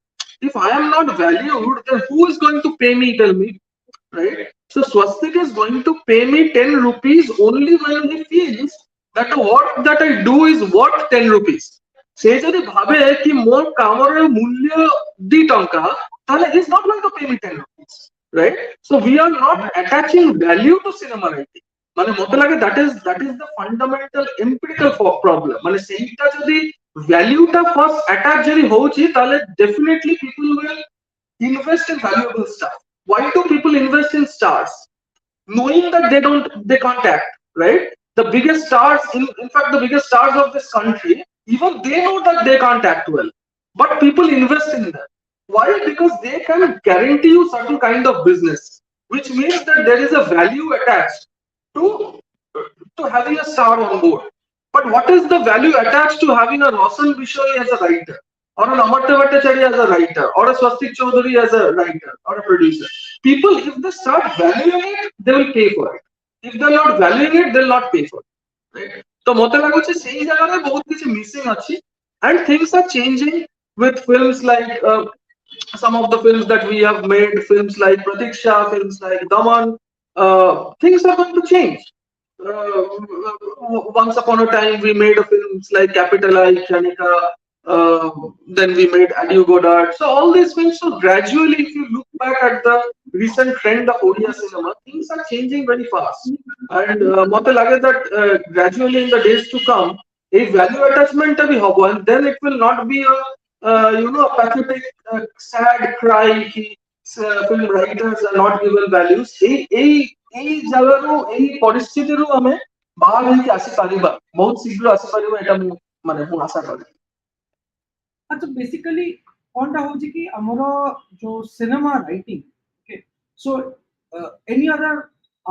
If I am not valued, then who is going to pay me? Tell me, right? So Swastik is going to pay me 10 rupees only when he feels that the work that I do is worth 10 rupees. সে যদি ভাবে কি মোর কামর মূল্য 2 টাকা, তাহলে he is not going to pay me 10 rupees, right? So we are not attaching value to cinema writing. মানে মতে লাগে that is the fundamental empirical problem. মানে সেইটা যদি ভ্যালুটা ফার্স্ট অ্যাটাচ যদি হচ্ছে, তাহলে definitely people will invest in valuable stuff. Why do people invest in stars? Knowing that they can't act, right? The biggest stars, in fact, the biggest stars of this country, even they know that they can't act well, but people invest in them. Why? Because they can guarantee you certain kind of business, which means that there is a value attached to having a star on board. But what is the value attached to having a Roshan Bishoy as a writer? or an Amartya Bhattacharya as a writer, or a Swastik Chaudhary as a writer or a producer. People, if they start valuing it, they will pay for it. If they're not valuing it, they'll not pay for it. Right? So mତେ ଲାଗୁଛି ସେଇ ଜାଗାରେ ବହୁତ କିଛି missing ଅଛି, and things are changing with films like some of the films that we have made, films like Pratiksha, films like Daman. Things are going to change. uh, Once upon a time, we made films like Capital I, Chanika, then we made Adieu Godard. So all these films, so gradually, if you look back at the recent trend of Odia cinema, things are changing very fast. And mate lage that gradually in the days to come, a value attachment bhi hobo, and then it will not be a a pathetic, sad cry ki film writers are not given values. এই জায়গাରୁ এই ପରିସ୍ଥିତିରୁ ଆମେ ବାହାର ହେଇକି ଆସିପାରିବା, ବହୁତ ଶୀଘ୍ର ଆସିପାରିବା, ଏଇଟା ମୁଁ ଆଶା କରେ। अच्छा बेसिकली कौनटा होची कि हमरो जो cinema writing okay so any other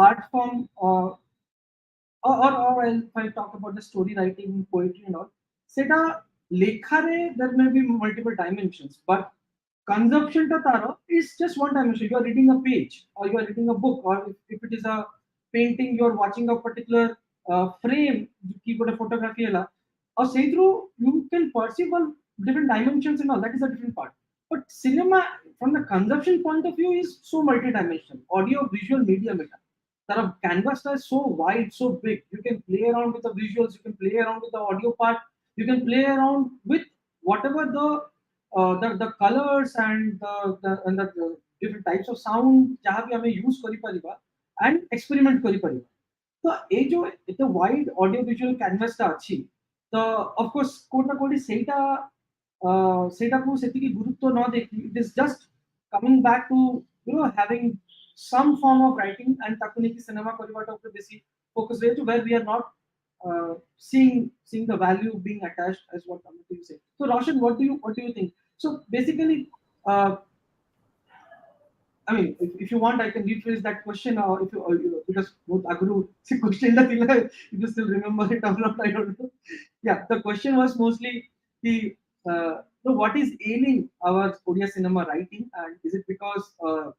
art form or if I talk about the story writing, poetry and all, seta lekhare there may be multiple dimensions, but consumption to taro is just one dimension. You are reading a page, or you are reading a book, or if it is a painting, you are watching a particular frame, keep a photography, or say through you can perceive all different dimensions and all. That is a different part. But cinema, from the consumption point of view, is so multidimensional. Audio, visual, media, meta. The canvas is so wide, so big. You can play around with the visuals, you can play around with the audio part, you can play around with whatever the colors and the different types of sound jaha bhi hame use kari pariba and experiment kari pariba. तो ये जो एते wide audio visual canvas टा अछि तो of course Kota कोडी सेटा को सेति गुरुत्व न देखि it is just coming back to having some form of writing and taku neki cinema karibata upre besi focus rahe where we are not seeing the value being attached as what Amit you say. So Roshan, what do you think? So basically uh, I mean, if you want, I can rephrase that question, or if because both Aguru, the question that if you still remember it or not, I don't know. Yeah, the question was mostly the so what is ailing our Odia cinema writing, and is it because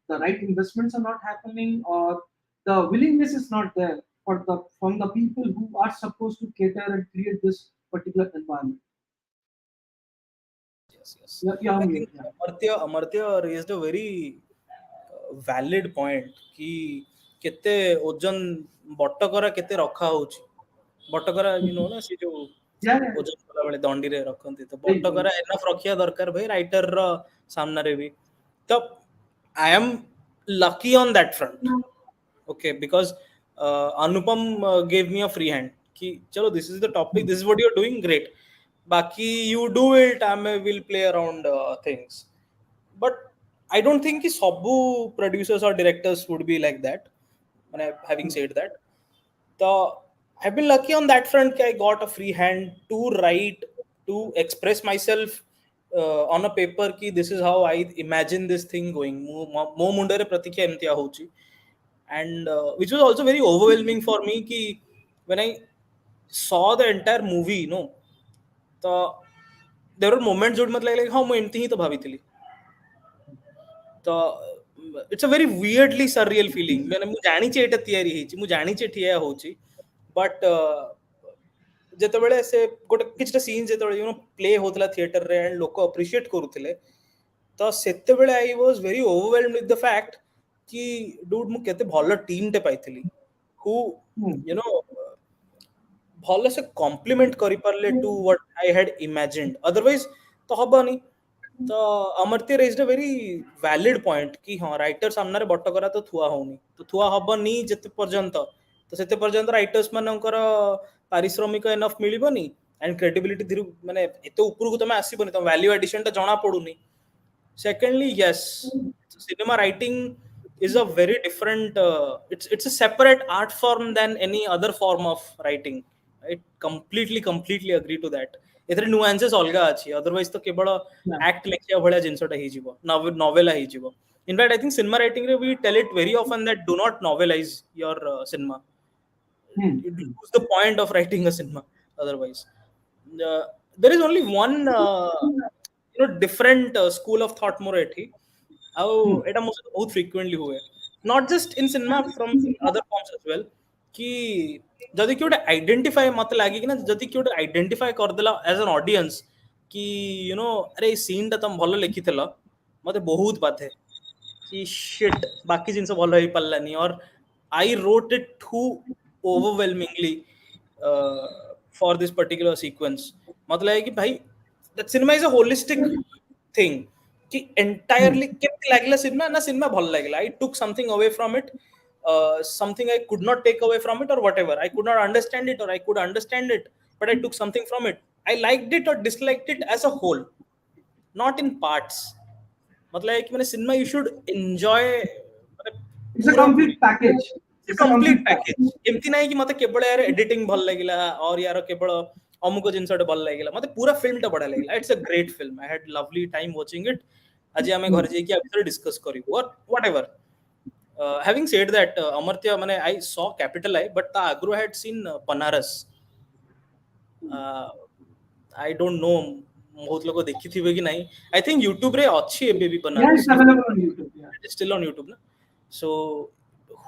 the right investments are not happening, or the willingness is not there from the people who are supposed to cater and create this particular environment? Yes. Yeah, I yeah, think yeah. Amartya raised a very valid point कि केते ओजन बटकरा केते रखा होची बटकरा ना से जो Yeah, yeah. ओजन कला बेले दंडी रे रखंती तो Right, right. बटकरा एनफ रखिया दरकार भाई राइटर रो सामना रे भी तो I am lucky on that front okay because Anupam gave me a free hand कि चलो this is the topic, this is what you're doing, great, बाकी you do it, I will play around things, but I don't think कि सबू producers or directors would be like that. Having said that, so I've been lucky on that front. I got a free hand to write, to express myself on a paper. Ki this is how I imagine this thing going. Mo mundare pratikya emtiya hochi, and which was also very overwhelming for me. Ki when I saw the entire movie, so there were moments जो मतलब like हाँ मैं एमती ही तो भावी थी. तो it's a very weirdly surreal feeling. मैंने मुझे जानी चाहिए एटा तैयारी ही मुझे जानी चाहिए ठिया होची बट जेतेबेले से गोटे किछटा सीन जेतेबेले प्ले होतला थिएटर रे एंड लोक अप्रिशिएट करूथिले तो सेतेबेले I was very overwhelmed with the fact कि डूड मु केते भलो टीम टे पाइथिली हु भलो से कॉम्प्लीमेंट करि परले to what I had imagined, otherwise तो हबनी. तो Amartya raised a very valid point कि हाँ राइटर सामने बटकरा तो थुआ होनी तो थुआ हबनी जेते पर्यंत तो सेते पर्यंत राइटर्स मानकर पारिश्रमिक एनफ मिलबनी एंड क्रेडिबिलिटी धीरे माने एते ऊपर को तमे आसीबनी तो वैल्यू एडिशन ता जणा पडुनी. Secondly, yes, cinema writing is a very different it's a separate art form than any other form of writing. I completely agree to that. एथरे नुआंसेस अलगा अछि, अदरवाइज तो केवल एक्ट लेखिया भलिया जिंसटा हि जिवो नोवेला हि जिवो. In fact, I think cinema writing we tell it very often that do not novelize your cinema. You lose the point of writing a cinema otherwise. There is only one different school of thought more ethi au eta mo bahut frequently हुए not just in cinema from other forms as well कि जदि कि गोटे identify मत लागे कि ना जदि कि गोटे आइडेंटिफाई कर देला एज एन ऑडियंस कि अरे सीन टा तुम भलो लिखिथिल मते बहुत बाधे कि शिट बाकी जिनस भलो होई पल्लानी और I wrote it too overwhelmingly for this particular sequence मतलब है कि भाई that cinema is a holistic thing कि एंटायरली केमती लागला सिनेमा ना सिनेमा भल लागला I took something away from it something I could not take away from it or whatever I could not understand it or I could understand it but I took something from it I liked it or disliked it as a whole not in parts मतलब है कि मैंने cinema you should enjoy It's a complete package. It's a complete package एमती नहीं कि मते केवल यार एडिटिंग भल लागिला और यार केवल अमुक जिनसटे भल लागिला मते पूरा फिल्म टा बडा लागिला it's a great film I had lovely time watching it आज हमें घर जाई कि एपिसोड डिस्कस करिवो और whatever having said that Amartya mane I saw Capital I but the agro had seen Banaras I don't know बहुत लोग देखी थी कि नहीं I think YouTube रे अच्छी है भी Banaras Yeah, it's available on YouTube. Yeah. it's still on YouTube na so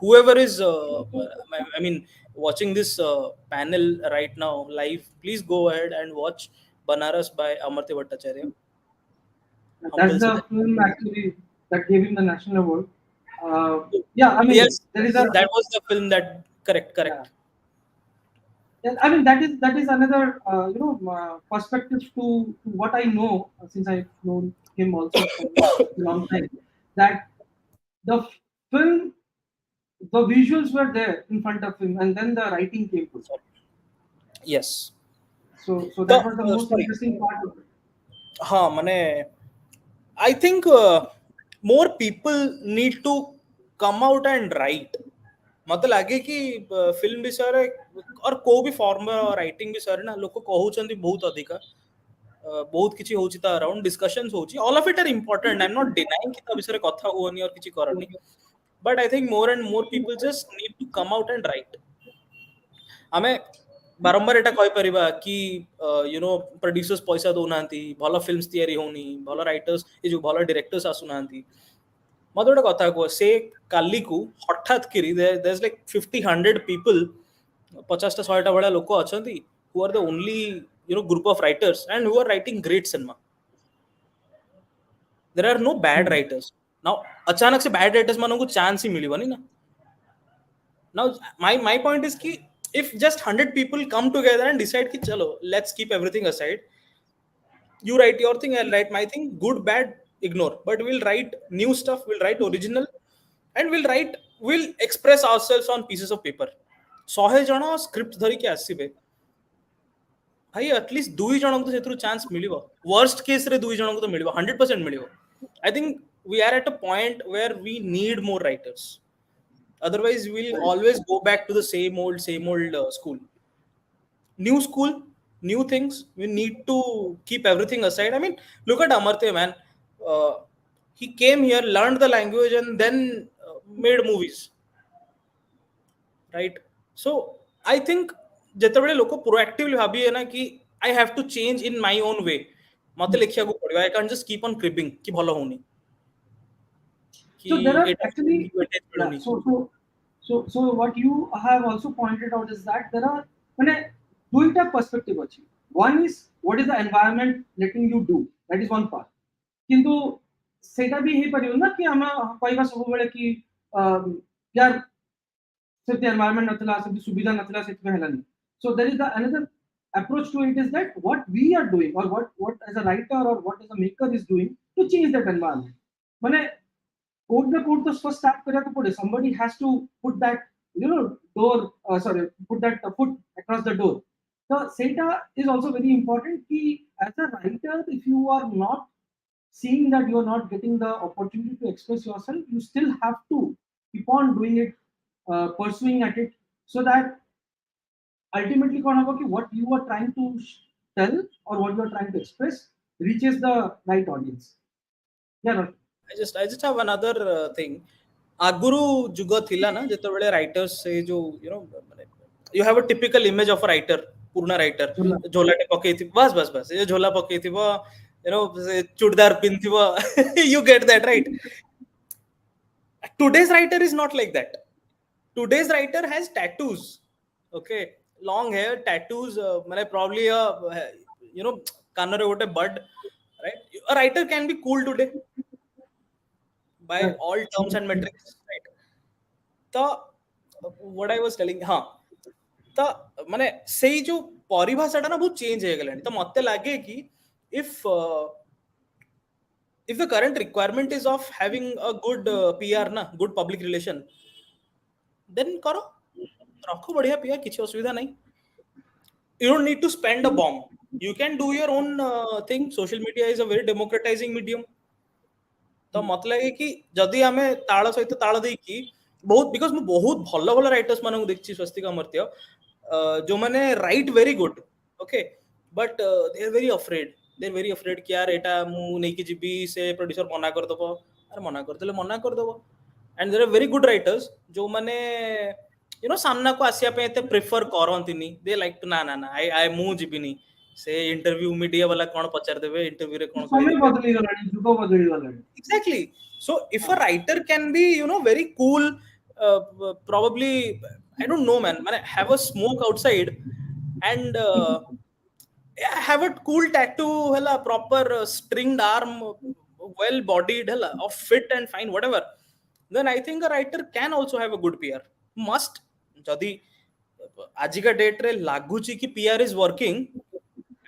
whoever is I mean watching this panel right now live please go ahead and watch Banaras by Amartya Bhattacharya That's the film actually that gave him the national award. Yeah, I mean, yes there is a, that was the film that correct yeah, I mean that is another perspective to what I know since I've known him also for a long time. That the film, the visuals were there in front of him, and then the writing came to it. yes So that was the most interesting part of it. हाँ माने I think more people need to come out and write मत लागे कि film विषय रे और को भी फॉर्म राइटिंग विषय रे ना लोक कहउचंदी बहुत अधिका बहुत किछि होछि ता अराउंड डिस्कशंस होछि all of it are important I am not denying कि ता विषय रे कथा होनी और किछि करनी but I think more and more people just need to come out and write आमे बारंबार एटा कहि परिबा कि प्रोड्यूसर्स पैसा दोनांती भलो फिल्म्स तयारी होनी भलो राइटर्स ए जो भलो डायरेक्टर्स आसुनांती मत गोटे कथा कह से काली को हठात करी देयर इज लाइक 50-100 पीपल 50 100 बड़ा लोक अछंती who are the only group of writers and who are writing great cinema there are no bad writers now अचानक से बैड राइटर्स मानन को चांस ही मिलिबनी ना नाउ my point is कि if just 100 people come together and decide कि चलो let's keep everything aside you write your thing I'll write my thing good bad ignore but we'll write new stuff we'll write original and we'll express ourselves on pieces of paper 100 जण script धरि के आसीबे भाई at least 2 जण को सेथरु chance मिलिबो worst case रे 2 जण को तो मिलिबो 100% मिलिबो I think we are at a point where we need more writers otherwise we'll always go back to the same old school new things we need to keep everything aside I mean look at Amartya man he came here learned the language and then made movies right so I think जेतेबेले लोक proactively भाबी है ना कि I have to change in my own way मते लिखिया को पड़िबा I can't just keep on creeping कि भलो होनी So there are actually so what you have also pointed out is that there are duita perspective achi. One is what is the environment letting you do, that is one part. Kintu सेटा भी हे परियो ना कि हम कहबा सब बेले कि यार सेते एनवायरनमेंट नथला सब सुविधा नथला सेत में हलानी so there is the another approach to it is that what we are doing or what as a writer or what as a maker is doing to change that environment माने code में code तो first start करा को पड़े somebody has to put that door put that foot across the door so सेटा is also very important कि as a writer if you are not seeing that you are not getting the opportunity to express yourself you still have to keep on doing it pursuing at it so that ultimately what you are trying to tell or what you are trying to express reaches the right audience yeah I just have another thing aguru जुग थिला ना जेते बेले writers से जो you have a typical image of a writer पूर्ण writer झोलाटे पकेथि बस ये झोला पकेथिबो chudar pintiva. You get that, right? Today's writer is not like that. Today's writer has tattoos. Okay, long hair, tattoos, probably a you know kanare gote bud, right? A writer can be cool today by Right. all terms and metrics, right? The what I was telling, हाँ, तो माने सेई जो परिभाषाटा ना बहुत change हो गलानी. तो मते लागे कि if if the current requirement is of having a good PR na, good public relation, then करो, रखो बढ़िया PR, किसी असुविधा नहीं. You don't need to spend a bomb. You can do your own thing. Social media is a very democratizing medium. तो मत लगे कि जदि आमे ताଳ सहित ताଳ ଦେଇକି बहुत, बिकॉज ମୁଁ बहुत ଭଲ ଭଲ ରାଇଟର୍स ମାନଙ୍କୁ ଦେଖିଛି ସ୍ୱସ୍ତିକ ଅମର୍ତ୍ୟ, जो माने right very good, okay, but they are very afraid. They are very afraid कि यार एटा मु नै कि जीबी से प्रोड्यूसर मना कर दबो. अरे मना कर देले मना कर दबो. And there are very good writers जो माने सामना को आसिया पे एते प्रेफर करंतिनी. दे लाइक टू ना ना ना आई मु जीबिनी से इंटरव्यू मीडिया वाला कोन पचार देबे, इंटरव्यू रे कोन कहि समय देबे. बदली गलानी, जुग बदली गलानी. Exactly. So if a writer can be very cool, probably, I don't know man, have a smoke outside and yeah, have a cool tattoo, hella proper stringed arm, well bodied, hella of fit and fine, whatever, then I think a writer can also have a good PR. Must, jodi ajika date re laguchi ki PR is working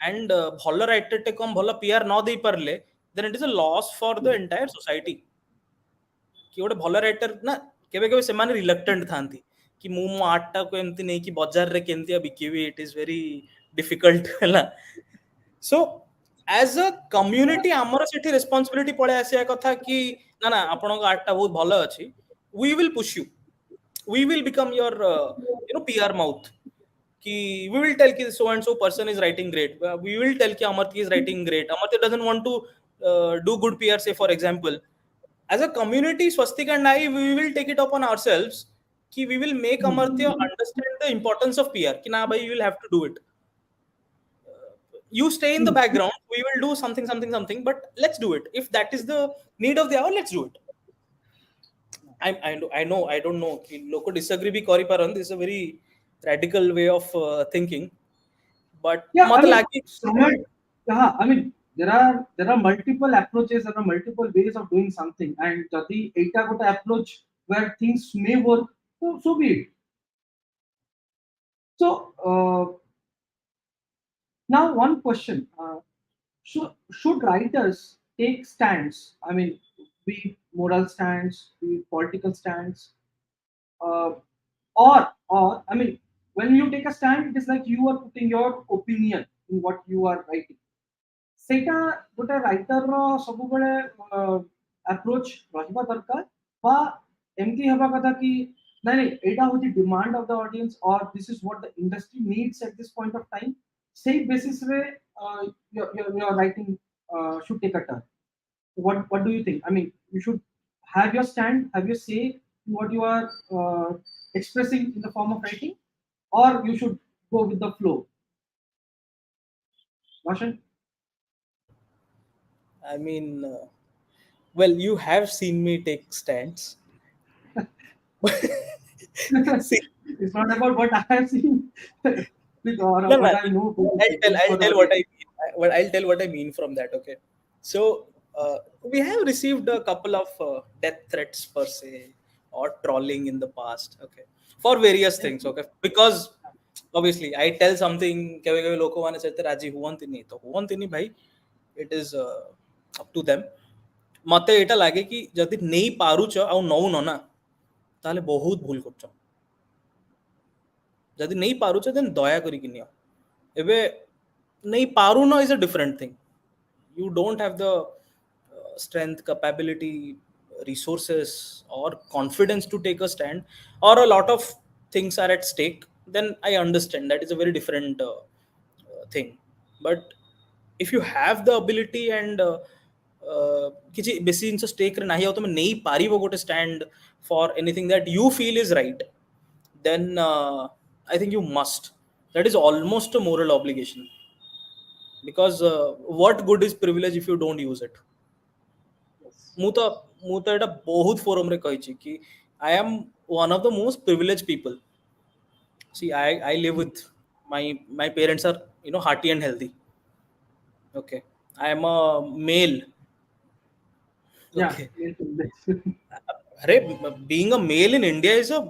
and ଭଲ writer ଟେ କମ ଭଲ PR ନ ଦେଇ ପାରିଲେ, then it is a loss for the entire society. कि ଗୋଟେ ଭଲ ରାଇଟର ନା କେବେ କେବେ ସେମାନେ ରିଲକ୍ଟାଣ୍ଟ ଥାନ୍ତି कि ମୁଁ ମୋ ଆର୍ଟଟାକୁ ଏମିତି ନେଇକି ବଜାରରେ କେମିତି ବିକିବି. ଇଟ୍ ଇଜ ଭେରି ଡିଫିକଲ୍ଟ ହେଲା. ସୋ as a community ଆମର ସେଠି ରେସ୍ପନ୍ସିବିଲିଟି ପଳେଇ ଆସିବା କଥା କି ନା ନା ଆପଣଙ୍କ ଆର୍ଟଟା ବହୁତ ଭଲ ଅଛି, we will push you, we will become your PR mouth. कि we will tell कि so and so person is writing great, we will tell कि Amartya is writing great. Amartya doesn't want to do good PR, say for example. As a community, Swastik and I, we will take it upon ourselves कि we will make Amartya understand the importance of PR. कि ना भाई, you will have to do it. You stay in the background, we will do something, something, something, but let's do it. If that is the need of the hour, let's do it. I don't know कि लोग disagree भी करी पारन. This is a very radical way of thinking, but Yeah, I मत mean, लागे. yeah, I mean, there are multiple approaches, there are multiple ways of doing something, and the eta got approach where things may work, so be it. So now one question: should writers take stands? I mean, be it moral stands, be it political stands, uh, or I mean, when you take a stand, it is like you are putting your opinion in what you are writing. ସେଇଟା ଗୋଟେ ରାଇଟରର ସବୁବେଳେ approach ରହିବା ଦରକାର, ବା ଏମିତି ହେବା କଥା କି ନାଇଁ ନାଇଁ ଏଇଟା ହଉଛି demand of the audience or this is what the industry needs at this point of time, ସେଇ ବେସିସରେ your writing should take a turn. What do you think? I mean, you should have your stand, have your say in what you are expressing in the form of writing, or you should go with the flow. Roshan? I mean, well, you have seen me take stands. See, It's not about what I have seen or no, no, what I know. I'll tell what I mean. I'll tell what I mean from that. Okay, so we have received a couple of death threats per se or trolling in the past. Okay, for various things. Okay, because obviously I tell something. केवे केवे लोगों वाने कहते राजी हुवंती नहीं तो हुवंती नहीं भाई. It is up to them. मते एटा लागे कि जदि नहीं पारुच आउ नौ न ना ताले बहुत भूल करछ. जदि नहीं पारुच देन दया करी कि नियो. एबे नहीं पारू न is a different thing. You don't have the strength, capability, resources, or confidence to take a stand, or a lot of things are at stake, then I understand that is a very different thing. But if you have the ability and କିଛି ବେଶୀ ଜିନିଷ ଷ୍ଟେକ୍ରେ ନାହିଁ ଆଉ ତମେ ନେଇପାରିବ ଗୋଟେ stand for anything that you feel is right, then I think you must. That is almost a moral obligation. because what good is privilege if you don't use it? Yes. ମୁଁ ତ ମୁଁ ତ ଏଇଟା ବହୁତ ଫୋରମରେ କହିଛି କି I am one of the most privileged people. See, I live with my parents are, hearty and healthy. Okay, I am a male. Yeah. Okay, Yes. अरे being a male in India is a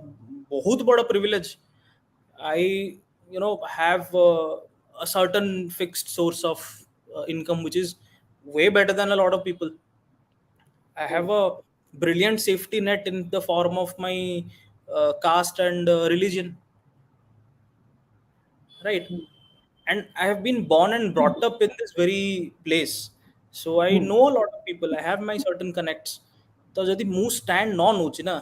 बहुत बड़ा privilege. I, have a certain fixed source of income which is way better than a lot of people. I have a brilliant safety net in the form of my caste and religion, right? And I have been born and brought up in this very place, so I Hmm. know a lot of people. I have my certain connects. तो यदि ମୁଁ stand न ନଉଛି ନା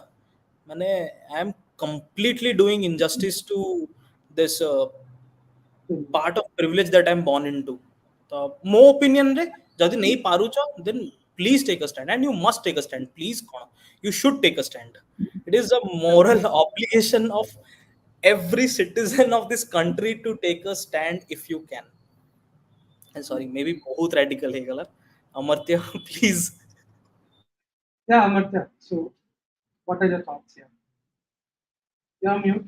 ମାନେ I am completely doing injustice to this part of privilege that I am born into. तो ମୋ opinion ରେ ଯଦି ନେଇ ପାରୁଛ then please take a stand, and you must take a stand. Please କଣ, you should take a stand. It is a moral obligation of every citizen of this country to take a stand if you can. And sorry, maybe बहुत radical ହେଇଗଲା Amartya please. Yeah, Amartya. So, what are your thoughts here? You're on mute.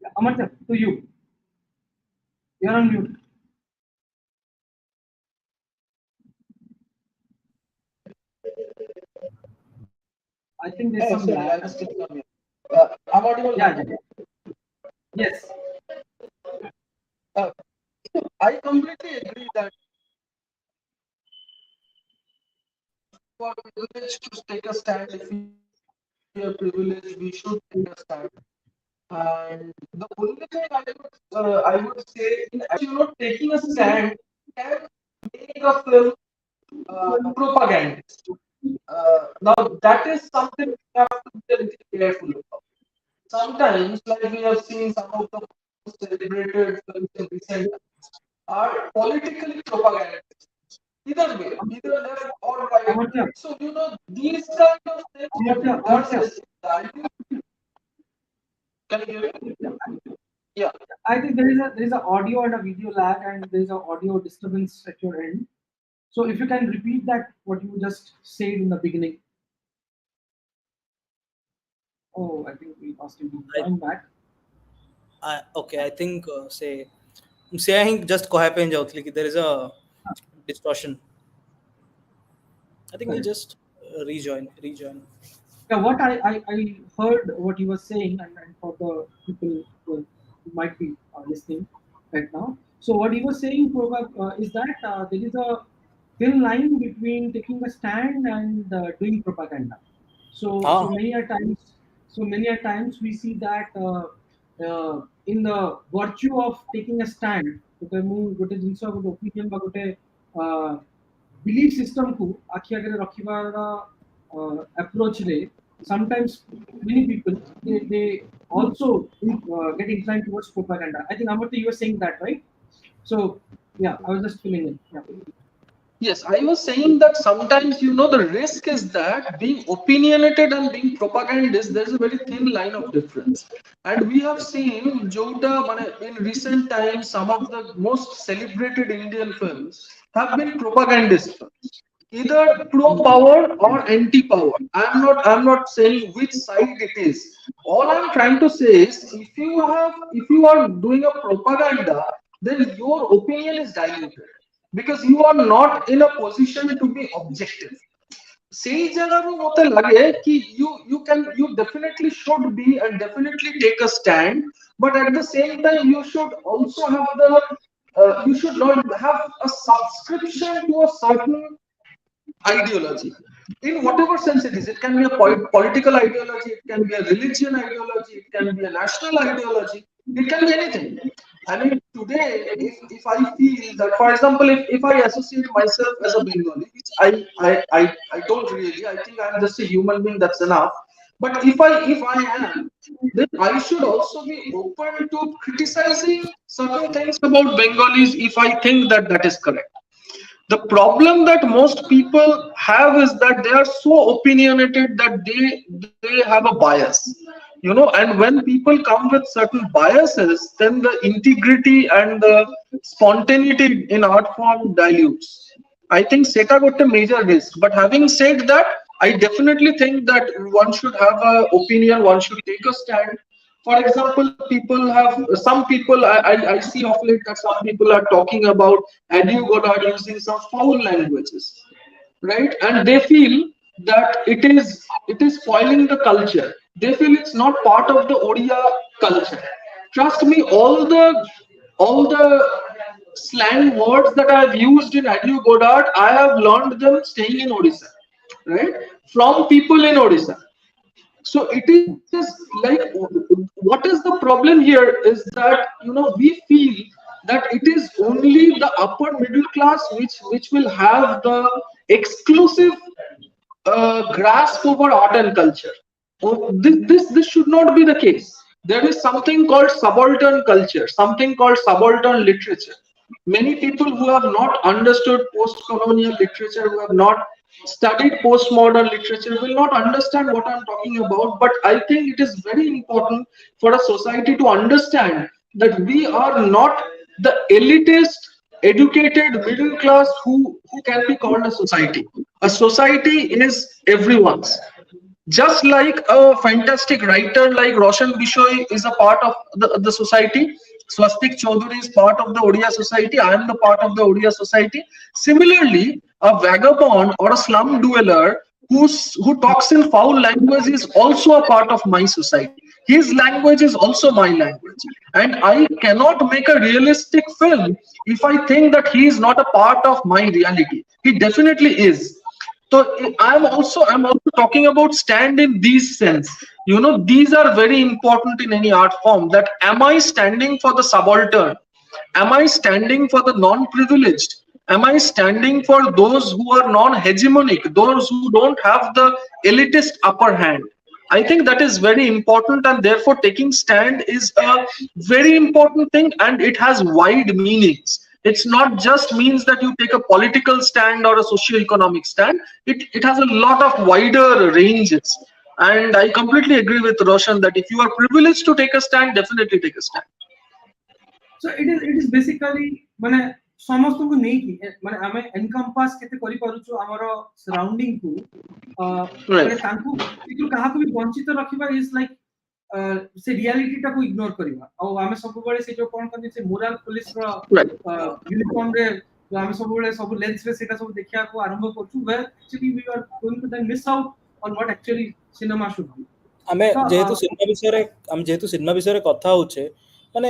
Yeah, Amartya, to you. You're on mute. I think there's some Sorry, lag. I'm still coming. I'm audible Yeah, now. yeah. Yes. Uh, I completely agree that we are privileged to take a stand. If we are privileged, we should take a stand. And the only thing I would say, in actually, taking a stand can make a film propagandist. Now, that is something we have to be a little careful about. Sometimes, like we have seen some of the most celebrated films in recent times, are politically propagandist. Either way, either left or right. Amartya, So, these kind of things, what Amartya, it does Amartya. is, can you hear me? Yeah, Yeah. I think there is a audio and a video lag, and there is a audio disturbance at your end. So if you can repeat that what you just said in the beginning. Oh, I think we lost him. I, Join back. okay, I think say I think just କହିବା ପାଇଁ ଯାଉଥିଲି କି there is a distortion. I think he Correct. just rejoin. Yeah, what I heard what you were saying, and for the people who might be listening right now. So what you were saying, Prabha, is that there is a thin line between taking a stand and doing propaganda. So Ah, many a times we see that in the virtue of taking a stand, ଗୋଟେ ଜିନିଷ ଗୋଟେ opinion ବା ଗୋଟେ belief system ku ଆଖି ଆଗରେ ରଖିବାର approach ରେ sometimes many people they also get inclined towards propaganda. I think Amartya, you were saying that, right? So yeah, I was just filling in. Yeah. Yes, I was saying that sometimes, the risk is that being opinionated and being propagandist, there's a very thin line of difference. And we have seen, in recent times, some of the most celebrated Indian films have been propagandist films, either pro-power or anti-power. I'm not saying which side it is. All I'm trying to say is, if you are doing a propaganda, then your opinion is diluted because you are not in a position to be objective. ସେଇ ଜାଗାରୁ ମତେ ଲାଗେ କି you definitely should be and definitely take a stand, but at the same time you should also have you should not have a subscription to a certain ideology in whatever sense it is. It can be a political ideology, it can be a religion ideology, it can be a national ideology, it can be anything. I mean, today, if I feel that, for example, if I associate myself as a Bengali, which I don't really, I think I'm just a human being, that's enough. But if I am, then I should also be open to criticizing certain things about Bengalis if I think that that is correct. The problem that most people have is that they are so opinionated that they have a bias. And when people come with certain biases, then the integrity and the spontaneity in art form dilutes. I think Seta got a major risk. But having said that, I definitely think that one should have an opinion, one should take a stand. For example, some people, I see of late that some people are talking about Edu Goddard using some foul languages, right? And they feel that it is spoiling the culture. They feel it's not part of the Odia culture. Trust me, all the slang words that I've used in Edu Goddard, I have learned them staying in Odisha, right? From people in Odisha. So it is like, what is the problem here is that we feel that it is only the upper middle class which will have the exclusive grasp over art and culture. This should not be the case. There is something called subaltern culture, something called subaltern literature. Many people who have not understood post-colonial literature, who have not studied postmodern literature, will not understand what I'm talking about. But I think it is very important for a society to understand that we are not the elitist, educated middle class who can be called a society. A society is everyone's. Just like a fantastic writer like Roshan Bishoy is a part of the society, Swastik Chaudhary is part of the Odia society, I am the part of the Odia society. Similarly, a vagabond or a slum dweller who talks in foul language is also a part of my society. His language is also my language. And I cannot make a realistic film if I think that he is not a part of my reality. He definitely is. So I'm also talking about stand in these sense. These are very important in any art form. That am I standing for the subaltern? Am I standing for the non-privileged? Am I standing for those who are non-hegemonic, those who don't have the elitist upper hand? I think that is very important, and therefore taking stand is a very important thing, and it has wide meanings. It's not just means that you take a political stand or a socio-economic stand. It has a lot of wider ranges. And I completely agree with Roshan that if you are privileged to take a stand, definitely take a stand. So it is basically মানে ସମସ୍ତଙ୍କୁ ନେଇକି ମାନେ ଆମେ ଏନକମ୍ପାସ କେତେ କରିପାରୁଛୁ ଆମର surrounding କୁ ମାନେ Right. ତାଙ୍କୁ ଏଥିରୁ କାହାକୁ ବି ବଞ୍ଚିତ ରଖିବା ଇଜ ଲାଇକ ସେ ରିଆଲିଟି ଟାକୁ ଇଗ୍ନୋର କରିବା ଆଉ ଆମେ ସବୁବେଳେ ସେ ଯୋଉ କଣ କହନ୍ତି ସେ ମୋରାଲ ପୋଲିସ ର Right. ୟୁନିଫର୍ମ ରେ ଆମେ ସବୁବେଳେ ସବୁ ଲେନ୍ସ ରେ ସେଟା ସବୁ ଦେଖିବାକୁ ଆରମ୍ଭ କରୁଛୁ where actually we are going to then miss out on what actually cinema should be. ଆମେ ତ ଯେହେତୁ ସିନେମା ବିଷୟରେ କଥା ହଉଛେ ମାନେ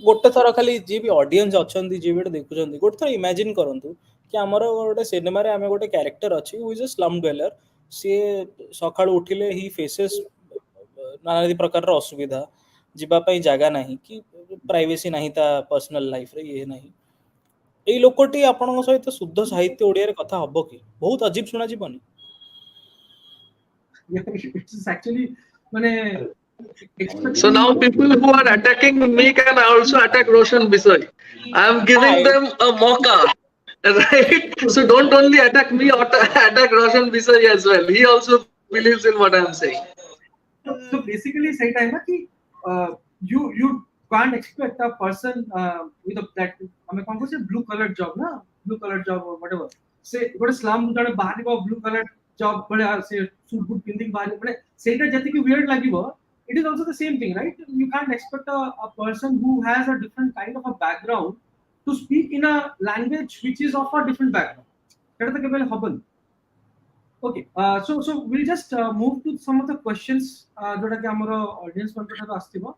ଗୋଟେ ଥର ଖାଲି ଯିଏ ବି ଅଡିଏନ୍ସ ଅଛନ୍ତି ଯିଏ ବି ଦେଖୁଛନ୍ତି ଗୋଟେ ଥର ଇମାଜିନ କରନ୍ତୁ କି ଆମର ଗୋଟେ ସିନେମାରେ ଆମେ ଗୋଟେ କ୍ୟାରେକ୍ଟର ଅଛି ହୁ ଇଜ ଏ ସ୍ଲମ୍ ଡ୍ୱେଲର। ସିଏ ସକାଳୁ ଉଠିଲେ ହି ଫେସେସ୍ ନାନାଦି ପ୍ରକାରର ଅସୁବିଧା, ଯିବା ପାଇଁ ଜାଗା ନାହିଁ କି ପ୍ରାଇଭେସି ନାହିଁ ତା ପର୍ସନାଲ ଲାଇଫରେ, ଇଏ ନାହିଁ। ଏଇ ଲୋକଟି ଆପଣଙ୍କ ସହିତ ଶୁଦ୍ଧ ସାହିତ୍ୟ ଓଡ଼ିଆରେ କଥା ହବ କି? ବହୁତ ଅଜୀବ ଶୁଣାଯିବନି? It's actually ମାନେ So now people who are attacking me can also attack Roshan Biswai. I am giving them a mocha, right? So don't only attack me, attack Roshan Biswai as well. He also believes in what I am saying. So basically say time na ki you can't expect a person with a that hame kon say blue colored job na blue colored job or whatever say gote slum jane baharibo blue colored job bale se suit boot pinding bahari bale seita jati ki weird lagibo. It is also the same thing, right? You can't expect a person who has a different kind of a background to speak in a language which is of a different background. Eta to kebele habani. Okay, so we'll just move to some of the questions that our audience want to ask you.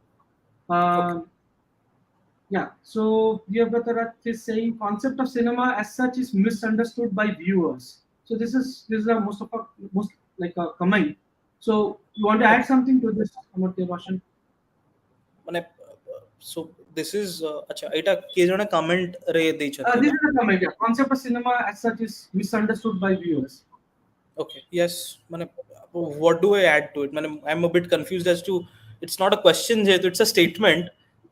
Yeah, so Vyabhatarat is saying concept of cinema as such is misunderstood by viewers. So this is a most like a comment. So you want to add something to this, Amartya Roshan? So this is acha eta ke jane comment re ଦେଇଛନ୍ତି This is a comment. Yeah. Concept of cinema as such is misunderstood by viewers. Okay, yes, what do I add to it? I'm a bit confused as to, it's not a question, it's a statement.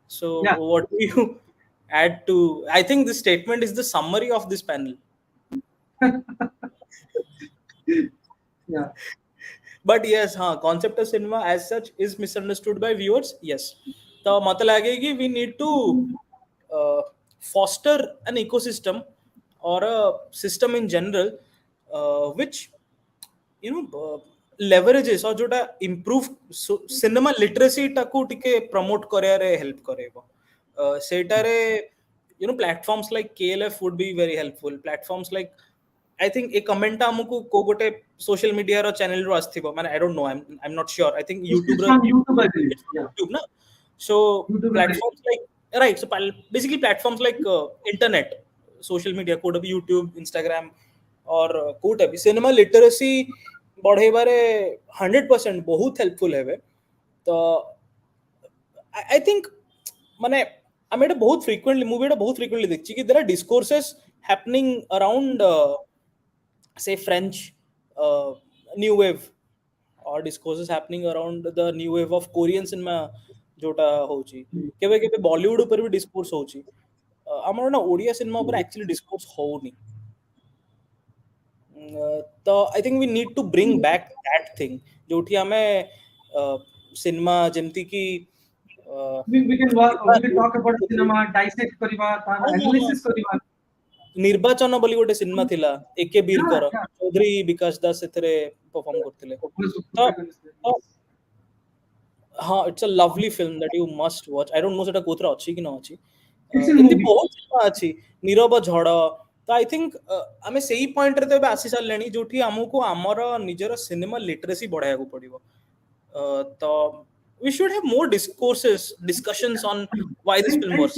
So yeah. What do you add to? I think this statement is the summary of this panel. Yeah. but yes, concept of cinema as such is misunderstood by viewers. Yes, तो मत लगे कि we need to foster an ecosystem or a system in general, which leverages or जोटा improve cinema literacy टाकू टिके promote करे help करेगा सेटारे platforms like KLF would be very helpful. Platforms like, I think a comment हमको को गोटे social media रो channel रो आस्थिबो माने I don't know, I'm not sure. I think It's YouTube from YouTube, I believe. it's from Yeah, YouTube na. So YouTube, I believe. platforms like, right, so basically platforms like internet, social media, could be YouTube, Instagram, और कोटा भी cinema literacy बढ़ेबारे 100% बहुत helpful है तो I think माने আমি এটা বহুত frequently মুভিটা বহুত ফ্রিকোয়েন্টলি দেখছি কি there are discourses happening around say French new wave or discourses happening around the new wave of Korean cinema जोटा होची केबे केबे बॉलीवुड ऊपर भी डिस्कोर्स होची हमर ना ओडिया सिनेमा ऊपर एक्चुअली डिस्कोर्स होनी तो I think we need to bring back that thing जोठी हमें सिनेमा जेमती की We can talk about cinema, dissect करिबा, तार analysis करिबा. निर्वाचन बोली गोटे सिनेमा थिला एके बीरकर Yeah. चौधरी विकास दास एथरे परफॉर्म करथिले तो हाँ it's a lovely film that you must watch I don't know सेटा कोथरा अछि कि न अछि एमती बहुत सिनेमा अछि नीरव झड़ तो आई थिंक आमे सेही पॉइंट रे तो आसी सारलेनी जोठी हमको हमर निजर सिनेमा लिटरेसी बढ़ाया को पड़िबो तो we should have more discussions on why this film And works.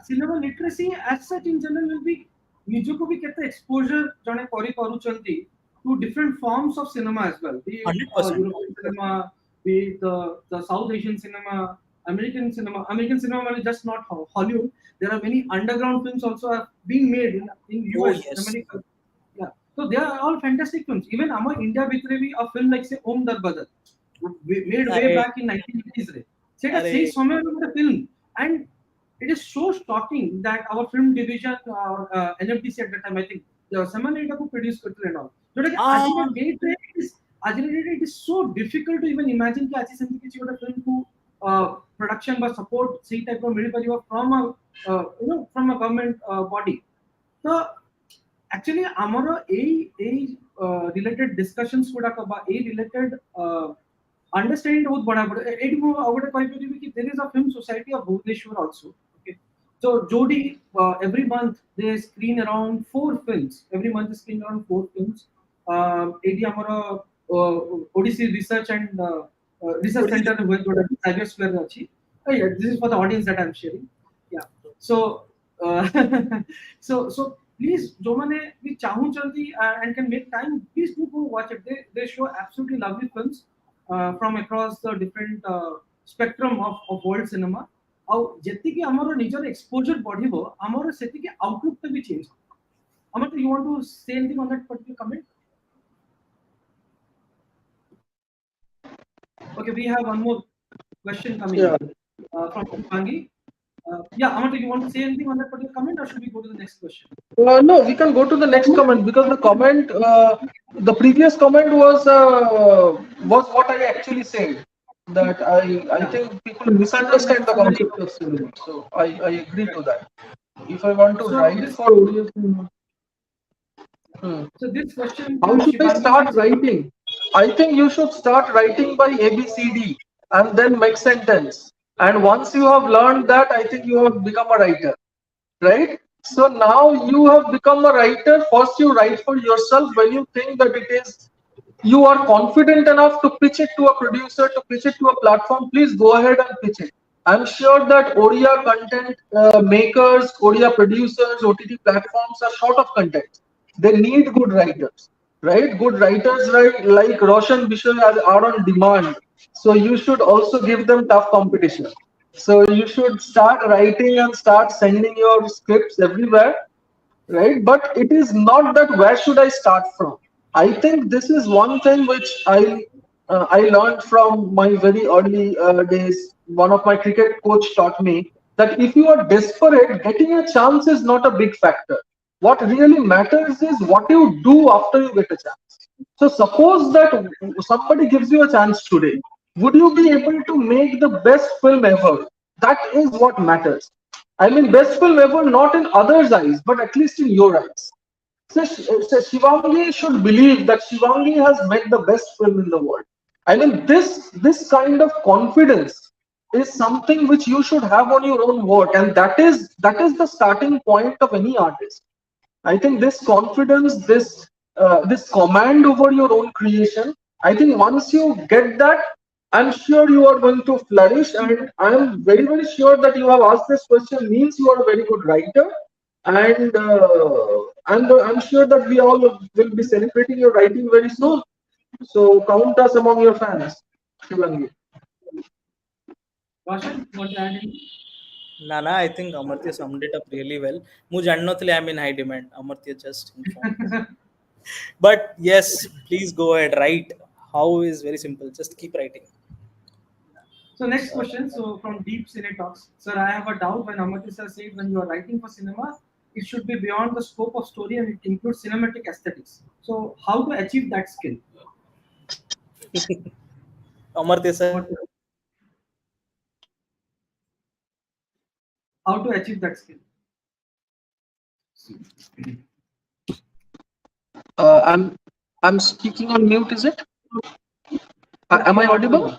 cinema literacy as such in general will be निजको भी केते exposure जने करी करूचंती to different forms of cinema as well. Be it 100%. European cinema, be it the South Asian cinema, American cinema. American cinema is just not Hollywood. There are many underground films also are being made in US, yes. America. Yeah, so they are all fantastic films. Even our India bhitre bhi a film like say Om Darbadar made way back in 1980s re. Seta sei samay ro film, and it is so shocking that our film division or NFDC at that time, I think someone এটা को produce करते हैं all. जोटा कि आज के date रे it is so difficult to even imagine कि आज सेमती किसी गोटे film को production বা support সেই type of mill परिवा from a from a government body. तो actually ଆମର ଏଇ related discussions गुडा बा एई related understanding बहुत बड़ा बड़ा एटी मो आउटे कहि परिबी कि there is a film society of Bhubaneswar also. Okay, so Jodi every month they screen around 4 films. Every month they screen around 4 films. Eighty हमरो Odissi research and research center with जोटा Cyber Square अछि. Yeah, this is for the audience that I'm sharing. Yeah, so so please जो माने भी चाहू जल्दी and can make time, please do go watch it. They show absolutely lovely films from across the different spectrum of world cinema. ଆଉ ଯେତିକି ଆମର ନିଜର exposure ବଢିବ ଆମର ସେତିକି outlook ଟା ବି change. Amar, you want to say anything on that particular comment? Okay, we have one more question coming from Pangi. Yeah, Amar, you want to say anything on that particular comment, or should we go to the next question? No, we can go to the next comment because the comment, the previous comment was what I actually said. That I think people misunderstand the concept of cinema. So I agree to that. If I want to write for audio cinema, so this question, how should I start writing? I think you should start writing by ABCD and then make sentence. And once you have learned that, I think you have become a writer, right? So now you have become a writer. First, you write for yourself. When you think that it is, you are confident enough to pitch it to a producer, to pitch it to a platform, please go ahead and pitch it. I'm sure that Odia content makers, Odia producers, OTT platforms are short of content. They need good writers, right? Good writers like Roshan Bishoy are on demand. So you should also give them tough competition. So you should start writing and start sending your scripts everywhere, right? But it is not that where should I start from. I think this is one thing which I learned from my very early days. One of my cricket coach taught me that if you are desperate, getting a chance is not a big factor. What really matters is what you do after you get a chance. So suppose that somebody gives you a chance today, would you be able to make the best film ever? That is what matters. I mean, best film ever, not in others' eyes, but at least in your eyes. So Shivangi should believe that Shivangi has made the best film in the world. I mean, this kind of confidence is something which you should have on your own work, and that is the starting point of any artist. I think this confidence, this command over your own creation. I think once you get that, I'm sure you are going to flourish, and I am very sure that you have asked this question means you are a very good writer, and I'm sure that we all will be celebrating your writing very soon. So count us among your fans, Shivangi. Roshan, want to add anything? Nana, I think Amartya summed it up really well. ମୁଁ ଜାଣିନଥିଲି I'm in high demand. Amartya just informed. But yes, please go ahead. Write. How is very simple. Just keep writing. So next question. So from Deep Cine Talks, sir, I have a doubt when Amartya sir said when you are writing for cinema, it should be beyond the scope of story and it includes cinematic aesthetics. So how to achieve that skill? Amartya sir. How to achieve that skill? I'm speaking on mute. Is it? Am I audible?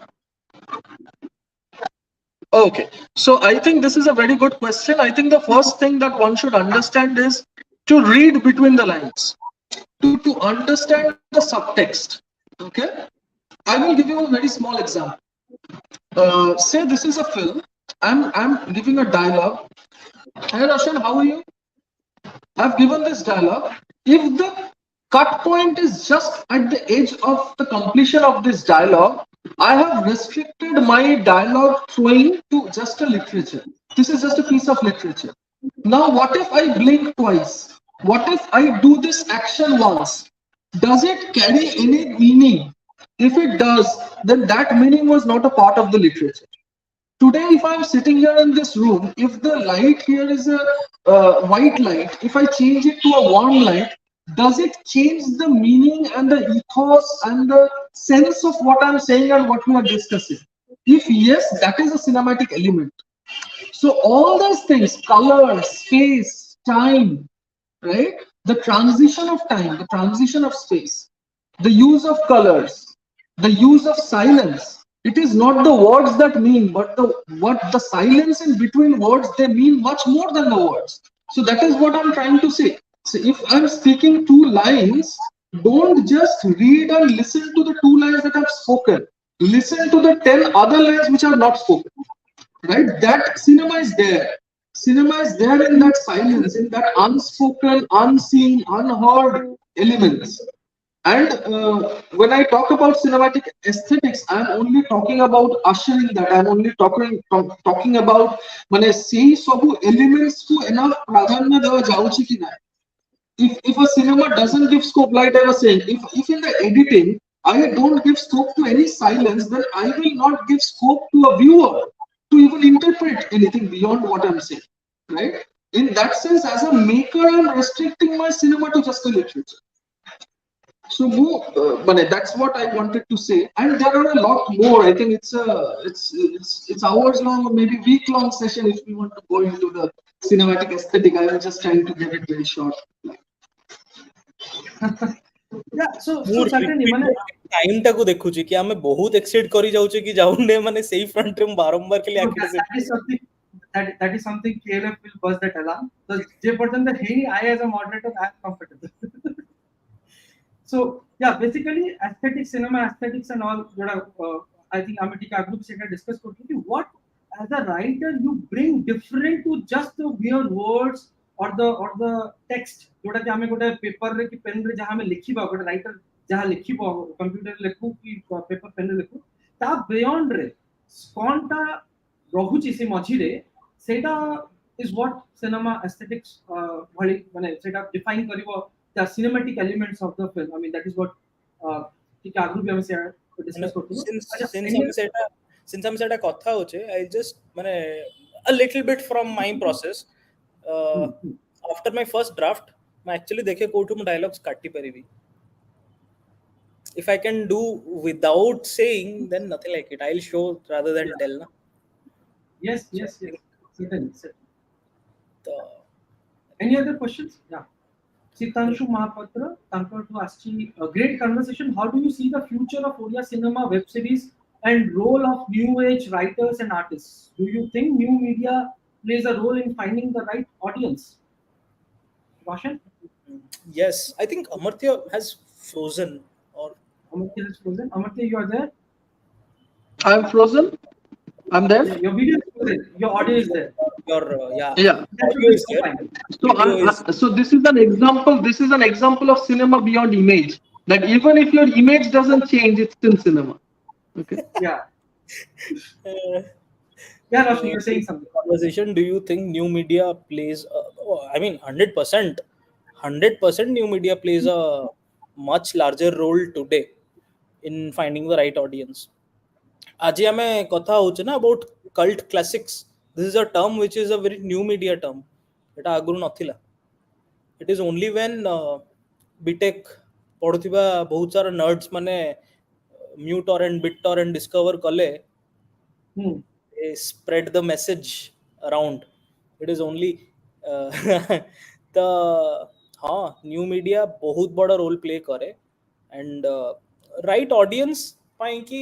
Okay, so I think this is a very good question. I think the first thing that one should understand is to read between the lines, to understand the subtext. Okay, I will give you a very small example. Say this is a film. I'm giving a dialogue. Hey Roshan, how are you? I've given this dialogue. If the cut point is just at the edge of the completion of this dialogue, I have restricted my dialogue throwing to just a literature. This is just a piece of literature. Now, what if I blink twice? What if I do this action once? Does it carry any meaning? If it does, then that meaning was not a part of the literature. Today, if I'm sitting here in this room, if the light here is a white light, if I change it to a warm light, does it change the meaning and the ethos and the sense of what I'm saying and what we are discussing? If yes, that is a cinematic element. So all those things, color, space, time, right? The transition of time, the transition of space, the use of colors, the use of silence. It is not the words that mean, but the silence in between words, they mean much more than the words. So that is what I'm trying to say. So if I'm speaking two lines, don't just read and listen to the two lines that I've spoken. Listen to the 10 other lines which are not spoken. Right? That cinema is there. Cinema is there in that silence, in that unspoken, unseen, unheard elements. And when I talk about cinematic aesthetics, I'm only talking about ushering that. I'm only talking about মানে সেই সব elements को enough প্রাধান্য দেওয়া যাচ্ছে কি না. If a cinema doesn't give scope, like I was saying, if in the editing I don't give scope to any silence, then I will not give scope to a viewer to even interpret anything beyond what I'm saying, right? In that sense, as a maker, I'm restricting my cinema to just a literature. So that's what I wanted to say, and there are a lot more. I think it's hours long or maybe week long session if we want to go into the cinematic aesthetic. I was just trying to get it very short. Yeah, so ମୁଁ certainly ମାନେ time ଟାକୁ ଦେଖୁଛି କି ଆମେ ବହୁତ ଏକ୍ସିଡ କରି ଯାଉଛେ କି ଯାଉନେ ମାନେ ସେଇ ଫ୍ରଣ୍ଟରେ ମୁଁ ବାରମ୍ବାର ଖାଲି that is something KLF will buzz that alarm. So जे पर्यंत हे I as a moderator I am comfortable. So yeah, basically aesthetic cinema aesthetics and all I think ଆମେ ଟିକେ ଆଗରୁ ସେଟା discuss କରୁଛୁ କି what as a writer you bring different to just the mere words or the text जोटा कि ଆମେ ଗୋଟେ paper रे कि pen रे जहां ଆମେ लिखिबा ଗୋଟେ writer जहां लिखिबो computer रे लिखु कि paper pen रे लिखु ता beyond रे कोनटा रहुची से मझिरे सेटा is what cinema aesthetics भଳି माने सेटा define करिवो the cinematic elements of the film. I mean that is what ठीक आगु भी हम से discuss करथु. since हम सेटा कथा होचे I just माने a little bit from my process after my first draft मैं actually देखे कोठु म dialogues काटी परिबी if I can do without saying, then nothing like it. I'll show rather than Yeah. tell. Na? Yes, So I yes, yes. think Certainly, certainly. the Any other questions? Yeah. Sitanshu Mahapatra, Tankar to Aschi, a great conversation. How do you see the future of Odia cinema, web series, and role of new age writers and artists? Do you think new media plays a role in finding the right audience? Roshan, yes, I think Amartya has frozen or Amartya is frozen. Amartya, you are there? I'm frozen. I'm there. Yeah, your video is frozen. Your audio is there. your yeah, Yeah. That should audio be is so there. fine. So, Video is so this is an example. This is an example of cinema beyond image. That even if your image doesn't change, it's still cinema. Okay. Yeah. uh, Yeah, Roshan, you're saying something. conversation. Do you think new media plays? I mean, 100%, 100% new media plays a much larger role today in finding the right audience. आज ଆମେ କଥା ହଉଛେ ନା about cult classics. This is a term which is a very new media term. এটা ଆଗରୁ ନଥିଲା. It is only when BTech ପଢୁଥିବା ବହୁତ ସାରା nerds ମାନେ uTorrent BitTorrent discover କଲେ Hmm. they spread the message around. It is only the हाँ new media बहुत बड़ा रोल प्ले करे एंड राइट ऑडियंस ପାଇଁ କି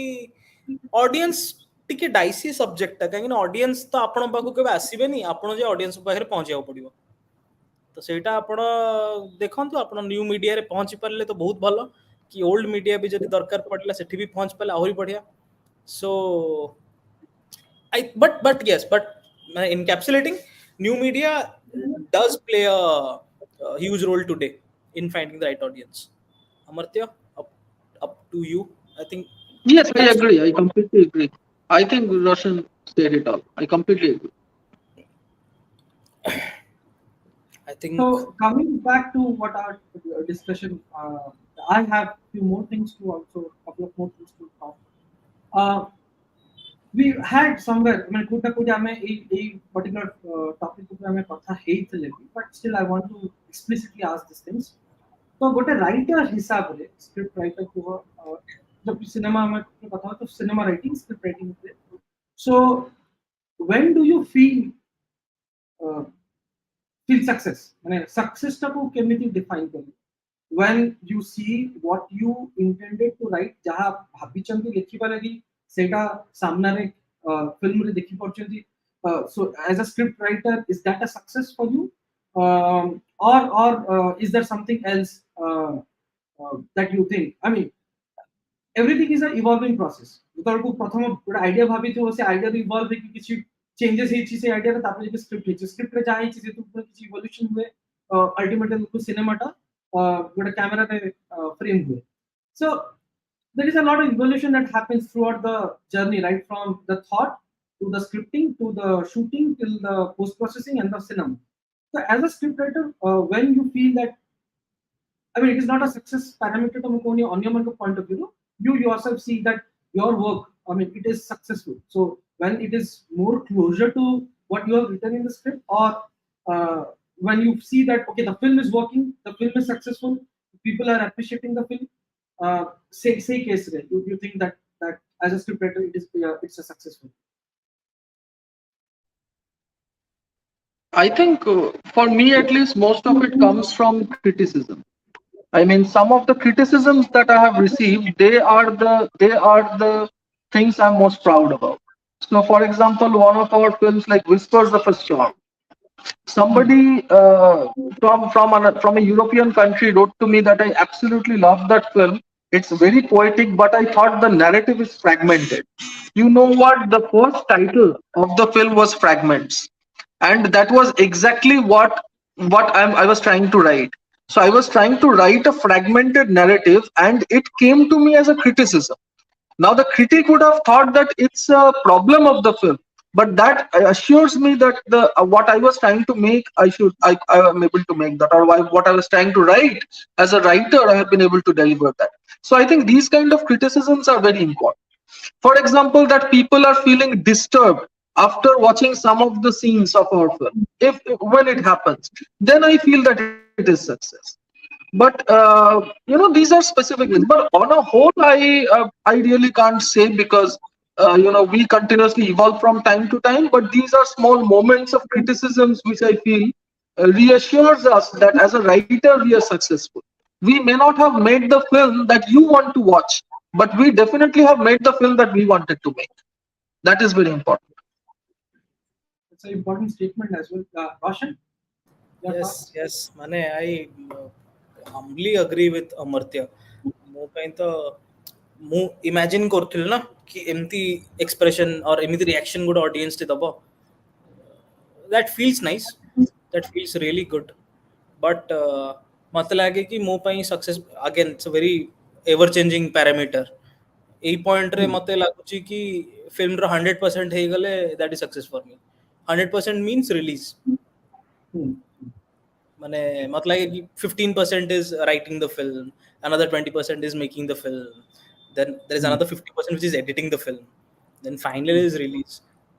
ऑडियंस ଟିକେ डाइसी सब्जेक्ट କାହିଁକି ନା ऑडियंस ତ ଆପଣ ପାଖକୁ କେବେ ଆସିବେନି ଆପଣ ଯେ ऑडियंस ପାଖରେ ପହଞ୍ଚିବାକୁ ପଡିବ ତ ସେଇଟା ଆପଣ ଦେଖନ୍ତୁ ଆପଣ ନ୍ୟୁ ମିଡିଆରେ ପହଞ୍ଚି ପାରିଲେ ତ ବହୁତ ଭଲ କି ଓଲ୍ଡ ମିଡିଆ ବି ଯଦି ଦରକାର ପଡିଲା ସେଠି ବି ପହଞ୍ଚି ପାରିଲେ ଆହୁରି ବଢିଆ show but yes, but encapsulating new media does play a huge role today in finding the right audience. Amartya, up to you. I think Yes, I that's agree. I completely agree. I think Roshan said it all. I completely agree. I think So coming back to what our discussion, I have few more things to also, couple of more things to talk. Uh, we had somewhere, I mean, kuta kuta ame a particular topic ଉପରେ ଆମେ କଥା ହେଇଥିଲେ ବି, but still I want to explicitly ask these things. तो ଗୋଟେ writer ହିସାବରେ script writer କୁହ जब cinema में କଥା हो तो सिनेमा राइटिंग स्क्रिप्ट राइटिंग पे so when do you feel success মানে success টাକୁ କେମିତି define କରିବେ when you see what you intended to write ଯାହା ଭାବିଛନ୍ତି ଲେଖିବା ଲାଗି ସେଇଟା ସାମ୍ନାରେ ଫିଲ୍ମରେ ଦେଖି ପାରୁଛନ୍ତି so as a script writer is that a success for you or is there something else that you think I mean everything is an evolving process ଯେତେବେଳକୁ ପ୍ରଥମ ଗୋଟେ ଆଇଡିଆ ଭାବିଥିବ ସେ ଆଇଡିଆରୁ ଇଭଲ୍ଭ ହେଇକି କିଛି ଚେଞ୍ଜେସ୍ ହେଇଛି ସେ ଆଇଡିଆରେ ତାପରେ ଯଦି ସ୍କ୍ରିପ୍ଟ ହେଇଛି ସ୍କ୍ରିପ୍ଟରେ ଯାହା ହେଇଛି ସେଠୁ ପୁଣି କିଛି ଇଭଲ୍ୟୁସନ ହୁଏ ଅଲ୍ଟିମେଟଲି ସିନେମାଟା ଗୋଟେ କ୍ୟାମେରାରେ ଫ୍ରେମ୍ ହୁଏ so there is a lot of evolution that happens throughout the journey right from the thought to the scripting to the shooting till the post processing and the cinema so as a scriptwriter when you feel that I mean, it is not a success parameter to only on your point of view. You yourself see that your work, I mean, it is successful. So when it is more closer to what you have written in the script, or when you see that okay, the film is working, the film is successful, people are appreciating the film. Say case you think that as a scriptwriter, it's a successful. I think for me at least, most of it comes from criticism. I mean, some of the criticisms that I have received, they are the things I'm most proud about. So, for example, one of our films like Whispers of a Storm, Hmm. somebody from a European country wrote to me that I absolutely love that film. It's very poetic, but I thought the narrative is fragmented. You know what? The first title of the film was Fragments, and that was exactly I was trying to write. So I was trying to write a fragmented narrative, and it came to me as a criticism. Now, the critic would have thought that it's a problem of the film, but that assures me that the what I was trying to make, I am able to make that, or what I was trying to write as a writer, I have been able to deliver that. So I think these kind of criticisms are very important. For example, that people are feeling disturbed after watching some of the scenes of our film. If when it happens, then I feel that it is success. But these are specific things. But on a whole, I really can't say, because we continuously evolve from time to time. But these are small moments of criticisms which I feel reassures us that as a writer we are successful. We may not have made the film that you want to watch, but we definitely have made the film that we wanted to make. That is very important. It's an important statement as well. Roshan, your Yes, thoughts? yes, mane I humbly agree with Amartya. ମୋ ପାଇଁ ତ ମୁଁ imagine କରୁଥିଲି ନା କି ଏମିତି expression or ଏମିତି reaction ଗୋଟେ ଅଡିଏନ୍ସ ଟେ ଦବ, that feels nice, that feels really good. But ମତେ ଲାଗେ କି ମୋ ପାଇଁ success again it's a very ever changing parameter. ଏଇ ପଏଣ୍ଟରେ ମତେ ଲାଗୁଛି କି ଫିଲ୍ମର 100% ହେଇଗଲେ that is success for me. 100% means release. Hmm. মানে মত লাগে কি 15% is writing the film, another 20% is making the film, then there is another 50% which is editing the film, then finally is release.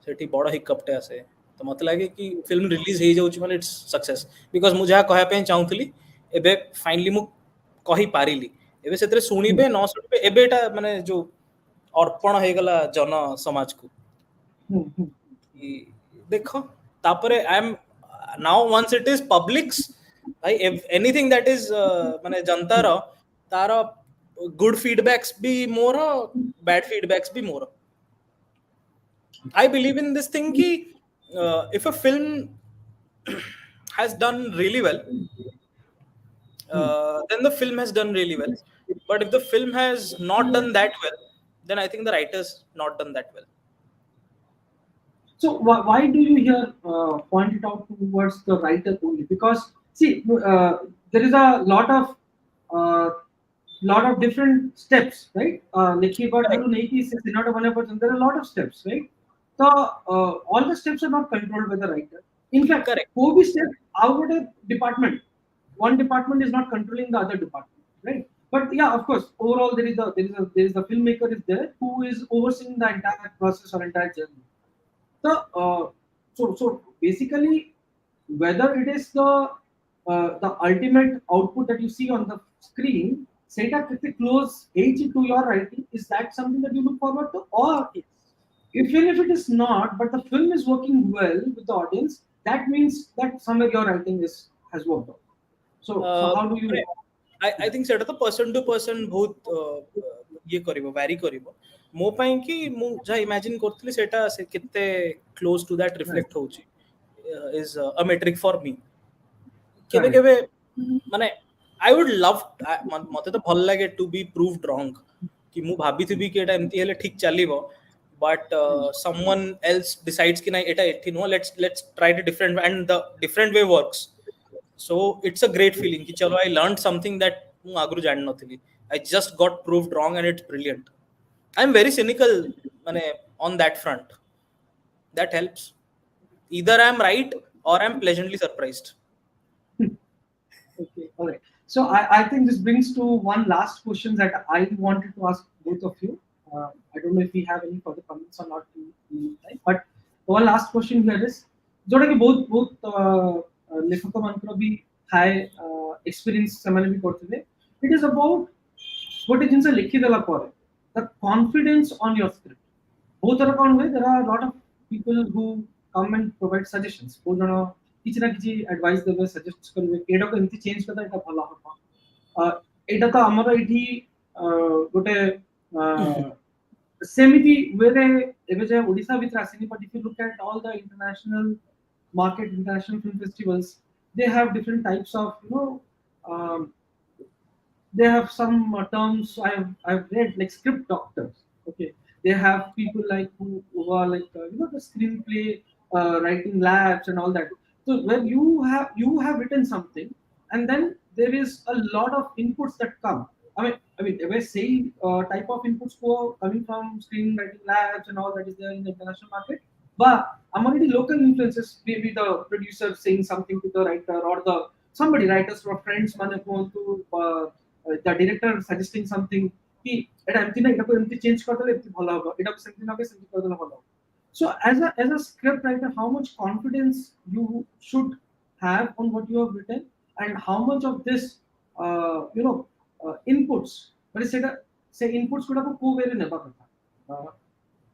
ସେଠି ବଡ଼ ହିକଅପ୍ଟେ ଆସେ। ତ ମତେ ଲାଗେ କି ଫିଲ୍ମ ରିଲିଜ୍ ହେଇଯାଉଛି ମାନେ ଇଟ୍ସ ସକ୍ସେସ୍, ବିକଜ ମୁଁ ଯାହା କହିବା ପାଇଁ ଚାହୁଁଥିଲି ଏବେ ଫାଇନାଲି ମୁଁ କହିପାରିଲି। ଏବେ ସେଥିରେ ଶୁଣିବେ ନ ଶୁଣିବେ, ଏବେ ଏଟା ମାନେ ଯୋଉ ଅର୍ପଣ ହେଇଗଲା ଜନ ସମାଜକୁ। ଦେଖ ତାପରେ I M now once it is public's, if anything that is ମାନେ जनताର ତାର good feedbacks ବି ମୋର, bad feedbacks ବି ମୋର। I believe in this thing ki if a film has done really well, then the film has done really well. But if the film has not done that well, then I think the writer's not done that well. So why do you here point it out towards the writer only? Because see, there is a uh, lot of different steps, right? Likhi but Correct. there are a lot of steps, right? So all the steps are not controlled by the writer. In fact, Correct. Kobe step out a department. One department is not controlling the other department, right? But yeah, of course, overall there is the filmmaker is there who is overseeing the entire process or entire journey. So basically, whether it is the ultimate output that you see on the screen, Seta Kriti close age to your writing, is that something that you look forward to? Or even if it is not, but the film is working well with the audience, that means that somewhere your writing has worked out. So how do you? I think ସେଟା ତ person to person ବହୁତ ଇଏ କରିବ, vary କରିବ। ମୋ ପାଇଁ କି ମୁଁ ଯାହା imagine କରୁଥିଲି ସେଟା ସେ କେତେ close to that reflect ହଉଛି is a metric for me. କେବେ କେବେ ମାନେ I would love, ମତେ ତ ଭଲ ଲାଗେ to be proved wrong, କି ମୁଁ ଭାବିଥିବି କି ଏଟା ଏମିତି ହେଲେ ଠିକ ଚାଲିବ, but someone else decides କି ନାଇଁ ଏଟା ଏଠି ନୁହଁ, let's try it different and the different way works. So it's a great feeling कि चलो I learned something that ମୁଁ ଆଗରୁ ଜାଣି ନଥିଲି, I just got proved wrong and it's brilliant. I'm very cynical ମାନେ on that front. That helps. Either I'm right or I'm pleasantly surprised. Okay, all right. So I think this brings to one last question that I wanted to ask both of you. I don't know if we have any further comments or not, but one last question here is, जोटा कि बहुत लेखक मानकर भी high experience ସେମାନେ भी करथिले, it is about ଗୋଟେ ଜିନିଷ ଲେଖିଦେଲା ପରେ the confidence on your script. ବହୁତ ଥର କ'ଣ ହୁଏ, there are a lot of people who come and provide suggestions. ବହୁତ ଜଣ କିଛି ନା କିଛି advice ଦେବେ, suggest କରିବେ, ଏଇଟାକୁ ଏମିତି change କରିଦା ଏଇଟା ଭଲ ହବ। ଏଇଟା ତ ଆମର ଏଇଠି ଗୋଟେ ସେମିତି ୱେରେ ଏବେ ଯାଏ ଓଡ଼ିଶା ଭିତରେ ଆସିନି, but if you look at all the international market, international film festivals, they have different types of they have some terms I've read, like script doctors. Okay, they have people like who are like the screenplay writing labs and all that. So when you have written something, and then there is a lot of inputs that come. I mean, if I say type of inputs coming from screenwriting labs and all that is there in the international market, but among the local influences, maybe the producer saying something to the writer, or the somebody writers or friends man to the director suggesting something कि एटा एमती ना एटाको एमती change कर देले एमती भलो होबो, एटाको सेमती ना सेमती कर देले भलो। So as a script writer, how much confidence you should have on what you have written, and how much of this inputs, but say inputs could have a way never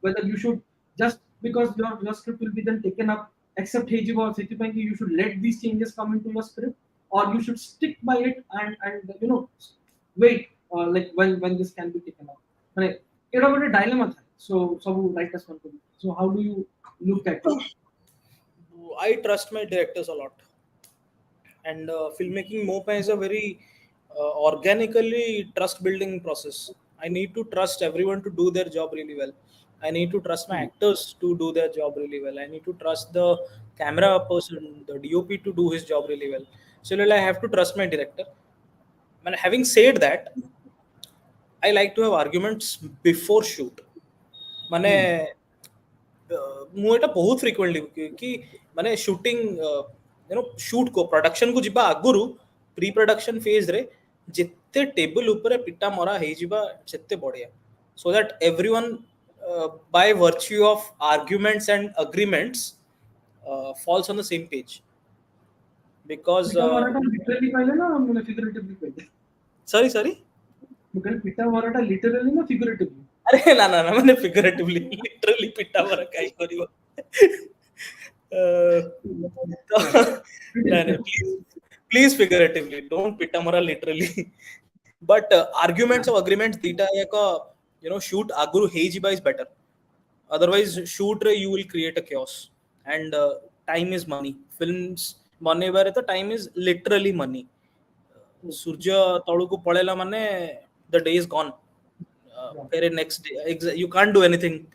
whether you should just because your script will be then taken up except hejibo you should let these changes come into your script, or you should stick by it and wait like when this can be taken up. Right, it's a dilemma tha. So writers want to do. So how do you look at it? I trust my directors a lot, and filmmaking mo is a very organically trust building process. I need to trust everyone to do their job really well. I need to trust my actors to do their job really well. I need to trust the camera person, the DOP to do his job really well. Similarly, I have to trust my director. And having said that, I like to have arguments before shoot. Mane ମୁଁ ଏଟା ବହୁତ frequently କି ମାନେ shooting shoot को production को ଯିବା ଆଗରୁ pre production phase ରେ ଯେତେ table ଉପରେ ପିଟା ମରା ହେଇଯିବା ସେତେ ବଢିଆ, so that everyone by virtue of arguments and agreements falls on the same page. Because literally କହିଲେ ନା ମାନେ figuratively କହିଲେ? sorry ମୁଁ କହିଲି ପିଟା ମରାଟା literally ନା figuratively? अरे ना ना ना मैंने figuratively literally पिटा मरा काई करियो please figuratively, don't पिटा मरा literally. But arguments or agreements dita एक shoot aguru हेई जिबा is better. Otherwise shoot रे you will create a chaos, and time is money. Films बनेबारे तो time is literally money. सूर्य तळुको पळेला माने the day is gone. Very next day you can't do anything,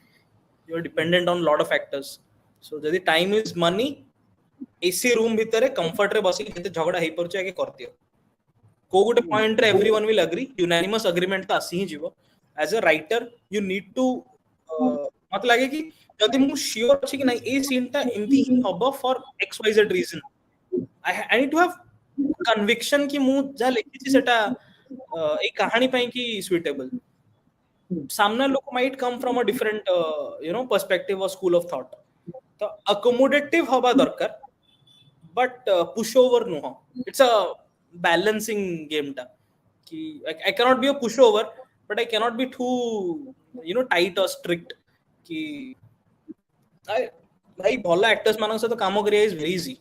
you're dependent on a lot of factors. So जदि time is money, AC room भितर comfort रे बसी जते झगड़ा हेई परछ आके कर दियो को गुटे पॉइंट रे everyone will agree, unanimous agreement तो आसी ही जीवो. As a writer you need to मत लागे कि जदि मु श्योर अछि कि नहीं ए सीन ता एमती ही हबो for xyz reason, I need to have conviction कि मु जा लिखिछि सेटा ए कहानी पई कि suitable. सामना लोग might come from a different perspective or school of thought, तो accommodative हवा दरकार, but pushover नुह. It's a balancing game टा कि I cannot be a pushover, but I cannot be too tight or strict कि भाई भला actors मानक से तो काम करिया is very easy.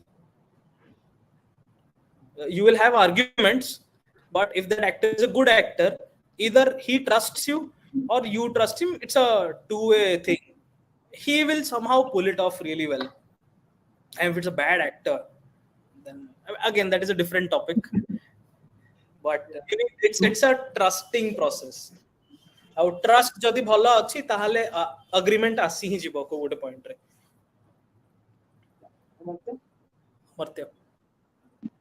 You will have arguments, but if that actor is a good actor, either he trusts you or you trust him. It's a two-way thing. He will somehow pull it off really well. And if it's a bad actor, then again that is a different topic. But it's a trusting process. How trust जदि भला अछि ताहाले agreement आसी ही जीवो को गोटे point रे. मर्त्य.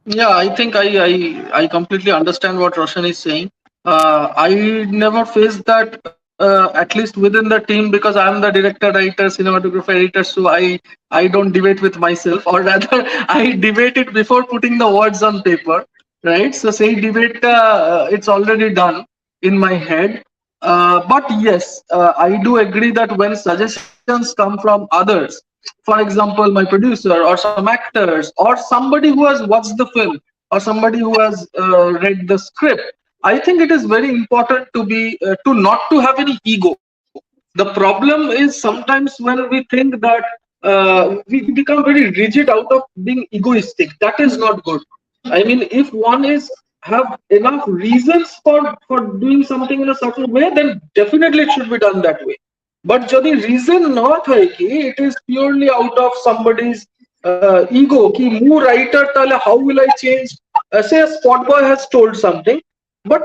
Yeah, I think I completely understand what Roshan is saying. I never faced that, at least within the team, because I am the director, writer, cinematographer, editor. So I don't debate with myself, or rather, I debate it before putting the words on paper, right? So say debate, it's already done in my head. But yes, I do agree that when suggestions come from others, for example, my producer or some actors or somebody who has watched the film or somebody who has read the script, I think it is very important to be to not to have any ego. The problem is sometimes when we think that we become very rigid out of being egoistic. That is not good. I mean, if one is have enough reasons for doing something in a certain way, then definitely it should be done that way. But যদি reason not হয় কি, it is purely out of somebody's ego ki mu writer tale how will I change. Say a spot boy has told something, but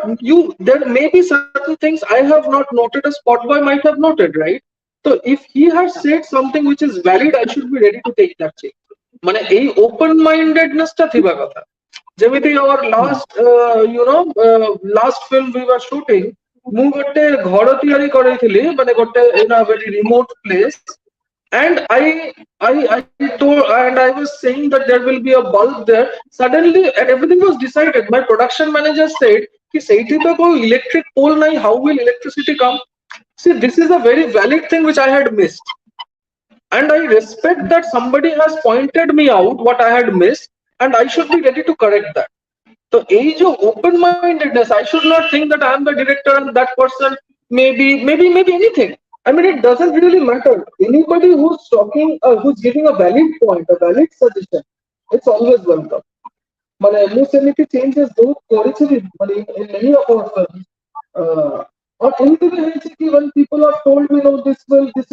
there may be certain things I have not noted, a spot boy might have noted, right? So if he has said something which is valid, I should be ready to take that change. মানে এই open mindedness টা থিবা কথা. যেমিতি our last film we were shooting, ମୁଁ ଗୋଟେ ଘର ତିଆରି କରିଥିଲି ମାନେ ଗୋଟେ in a very remote place, and I told, and I was saying that there will be a bulb there. Suddenly, and everything was decided. My production manager said कि ସେଇଠି ତ କୋଉ electric pole ନାହିଁ, how will electricity come? See, this is a very valid thing which I had missed, and I respect that somebody has pointed me out what I had missed, and I should be ready to correct that. তো এই যে open mindedness, I should not think that I am the director and that person maybe anything. I mean, it doesn't really matter. Anybody who's talking, who's giving a valid point, a valid suggestion, it's always welcome. মানে ମୁଁ ସେମିତି changes ବହୁତ କରିଛି ବି, ମାନେ in many of our films. Or ଏମିତି ବି ହେଇଛି କି when people have told me, no, this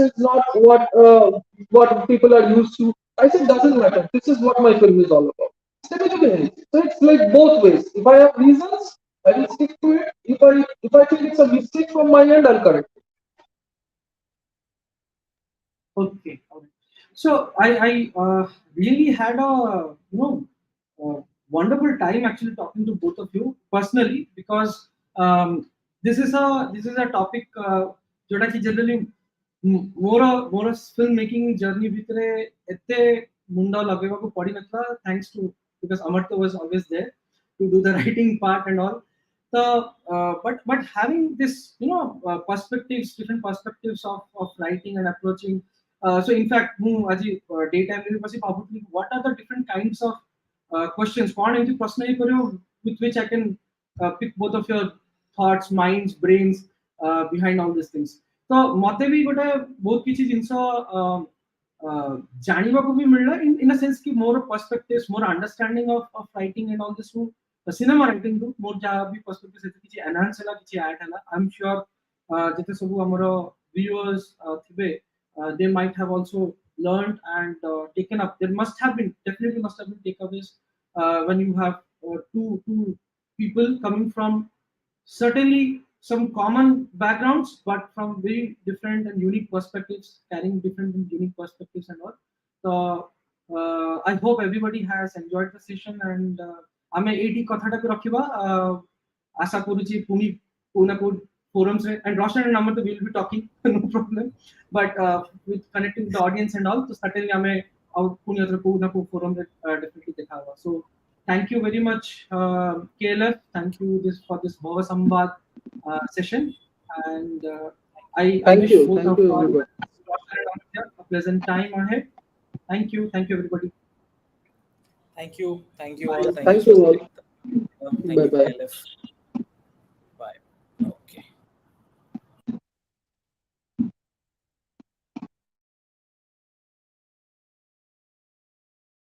is not what people are used to, I said doesn't matter, this is what my film is all about. ସେମିତି ବି ହେଇଛି. So it's like both ways. If I have reasons, I will stick to it. If I think it's a mistake from my end, I'll correct it. Okay. So I really had a wonderful time actually talking to both of you personally, because um, this is a topic जोटा कि generally मोर film making journey भितरे एते मुंडा लगेवा को पड़ी नथला, thanks to because Amartya was always there to do the writing part and all. So but having this perspectives, different perspectives of writing and approaching. So in fact, daytime what are the different kinds of questions with which I can pick both of your thoughts, minds, brains behind all these things. So mate भी गोटे बहुत किसी जिनस जानिबा को भी मिलला in a sense कि more perspectives, more understanding of writing and all this cinema writing to more जहाँ भी perspectives है किसी enhance होला किसी add होला. I'm sure जिते सब हमारा viewers थिबे, they might have also learned and taken up. There definitely must have been takeaways when you have two people coming from certainly some common backgrounds, but from very different and unique perspectives, carrying different and unique perspectives and all. So I hope everybody has enjoyed the session, and ଆମେ ଏଇଠି କଥାଟାକୁ ରଖିବା. ଆଶା କରୁଛି ପୁଣି କୋଉ ନା କୋଉ forums and Roshan and Amartya will be talking, no problem. But with connecting with the audience and all, so certainly ଆମେ ଆଉ ପୁଣି ଅଥର କୋଉ ନା କୋଉ forum ରେ definitely ଦେଖା ହବା. So thank you very much, KLF. Thank you for this Bhava Samvad session, and I wish both of you all a pleasant time ahead. Thank you everybody. Thank you all. Bye. Thank you, Swasti. Thank you, KLF.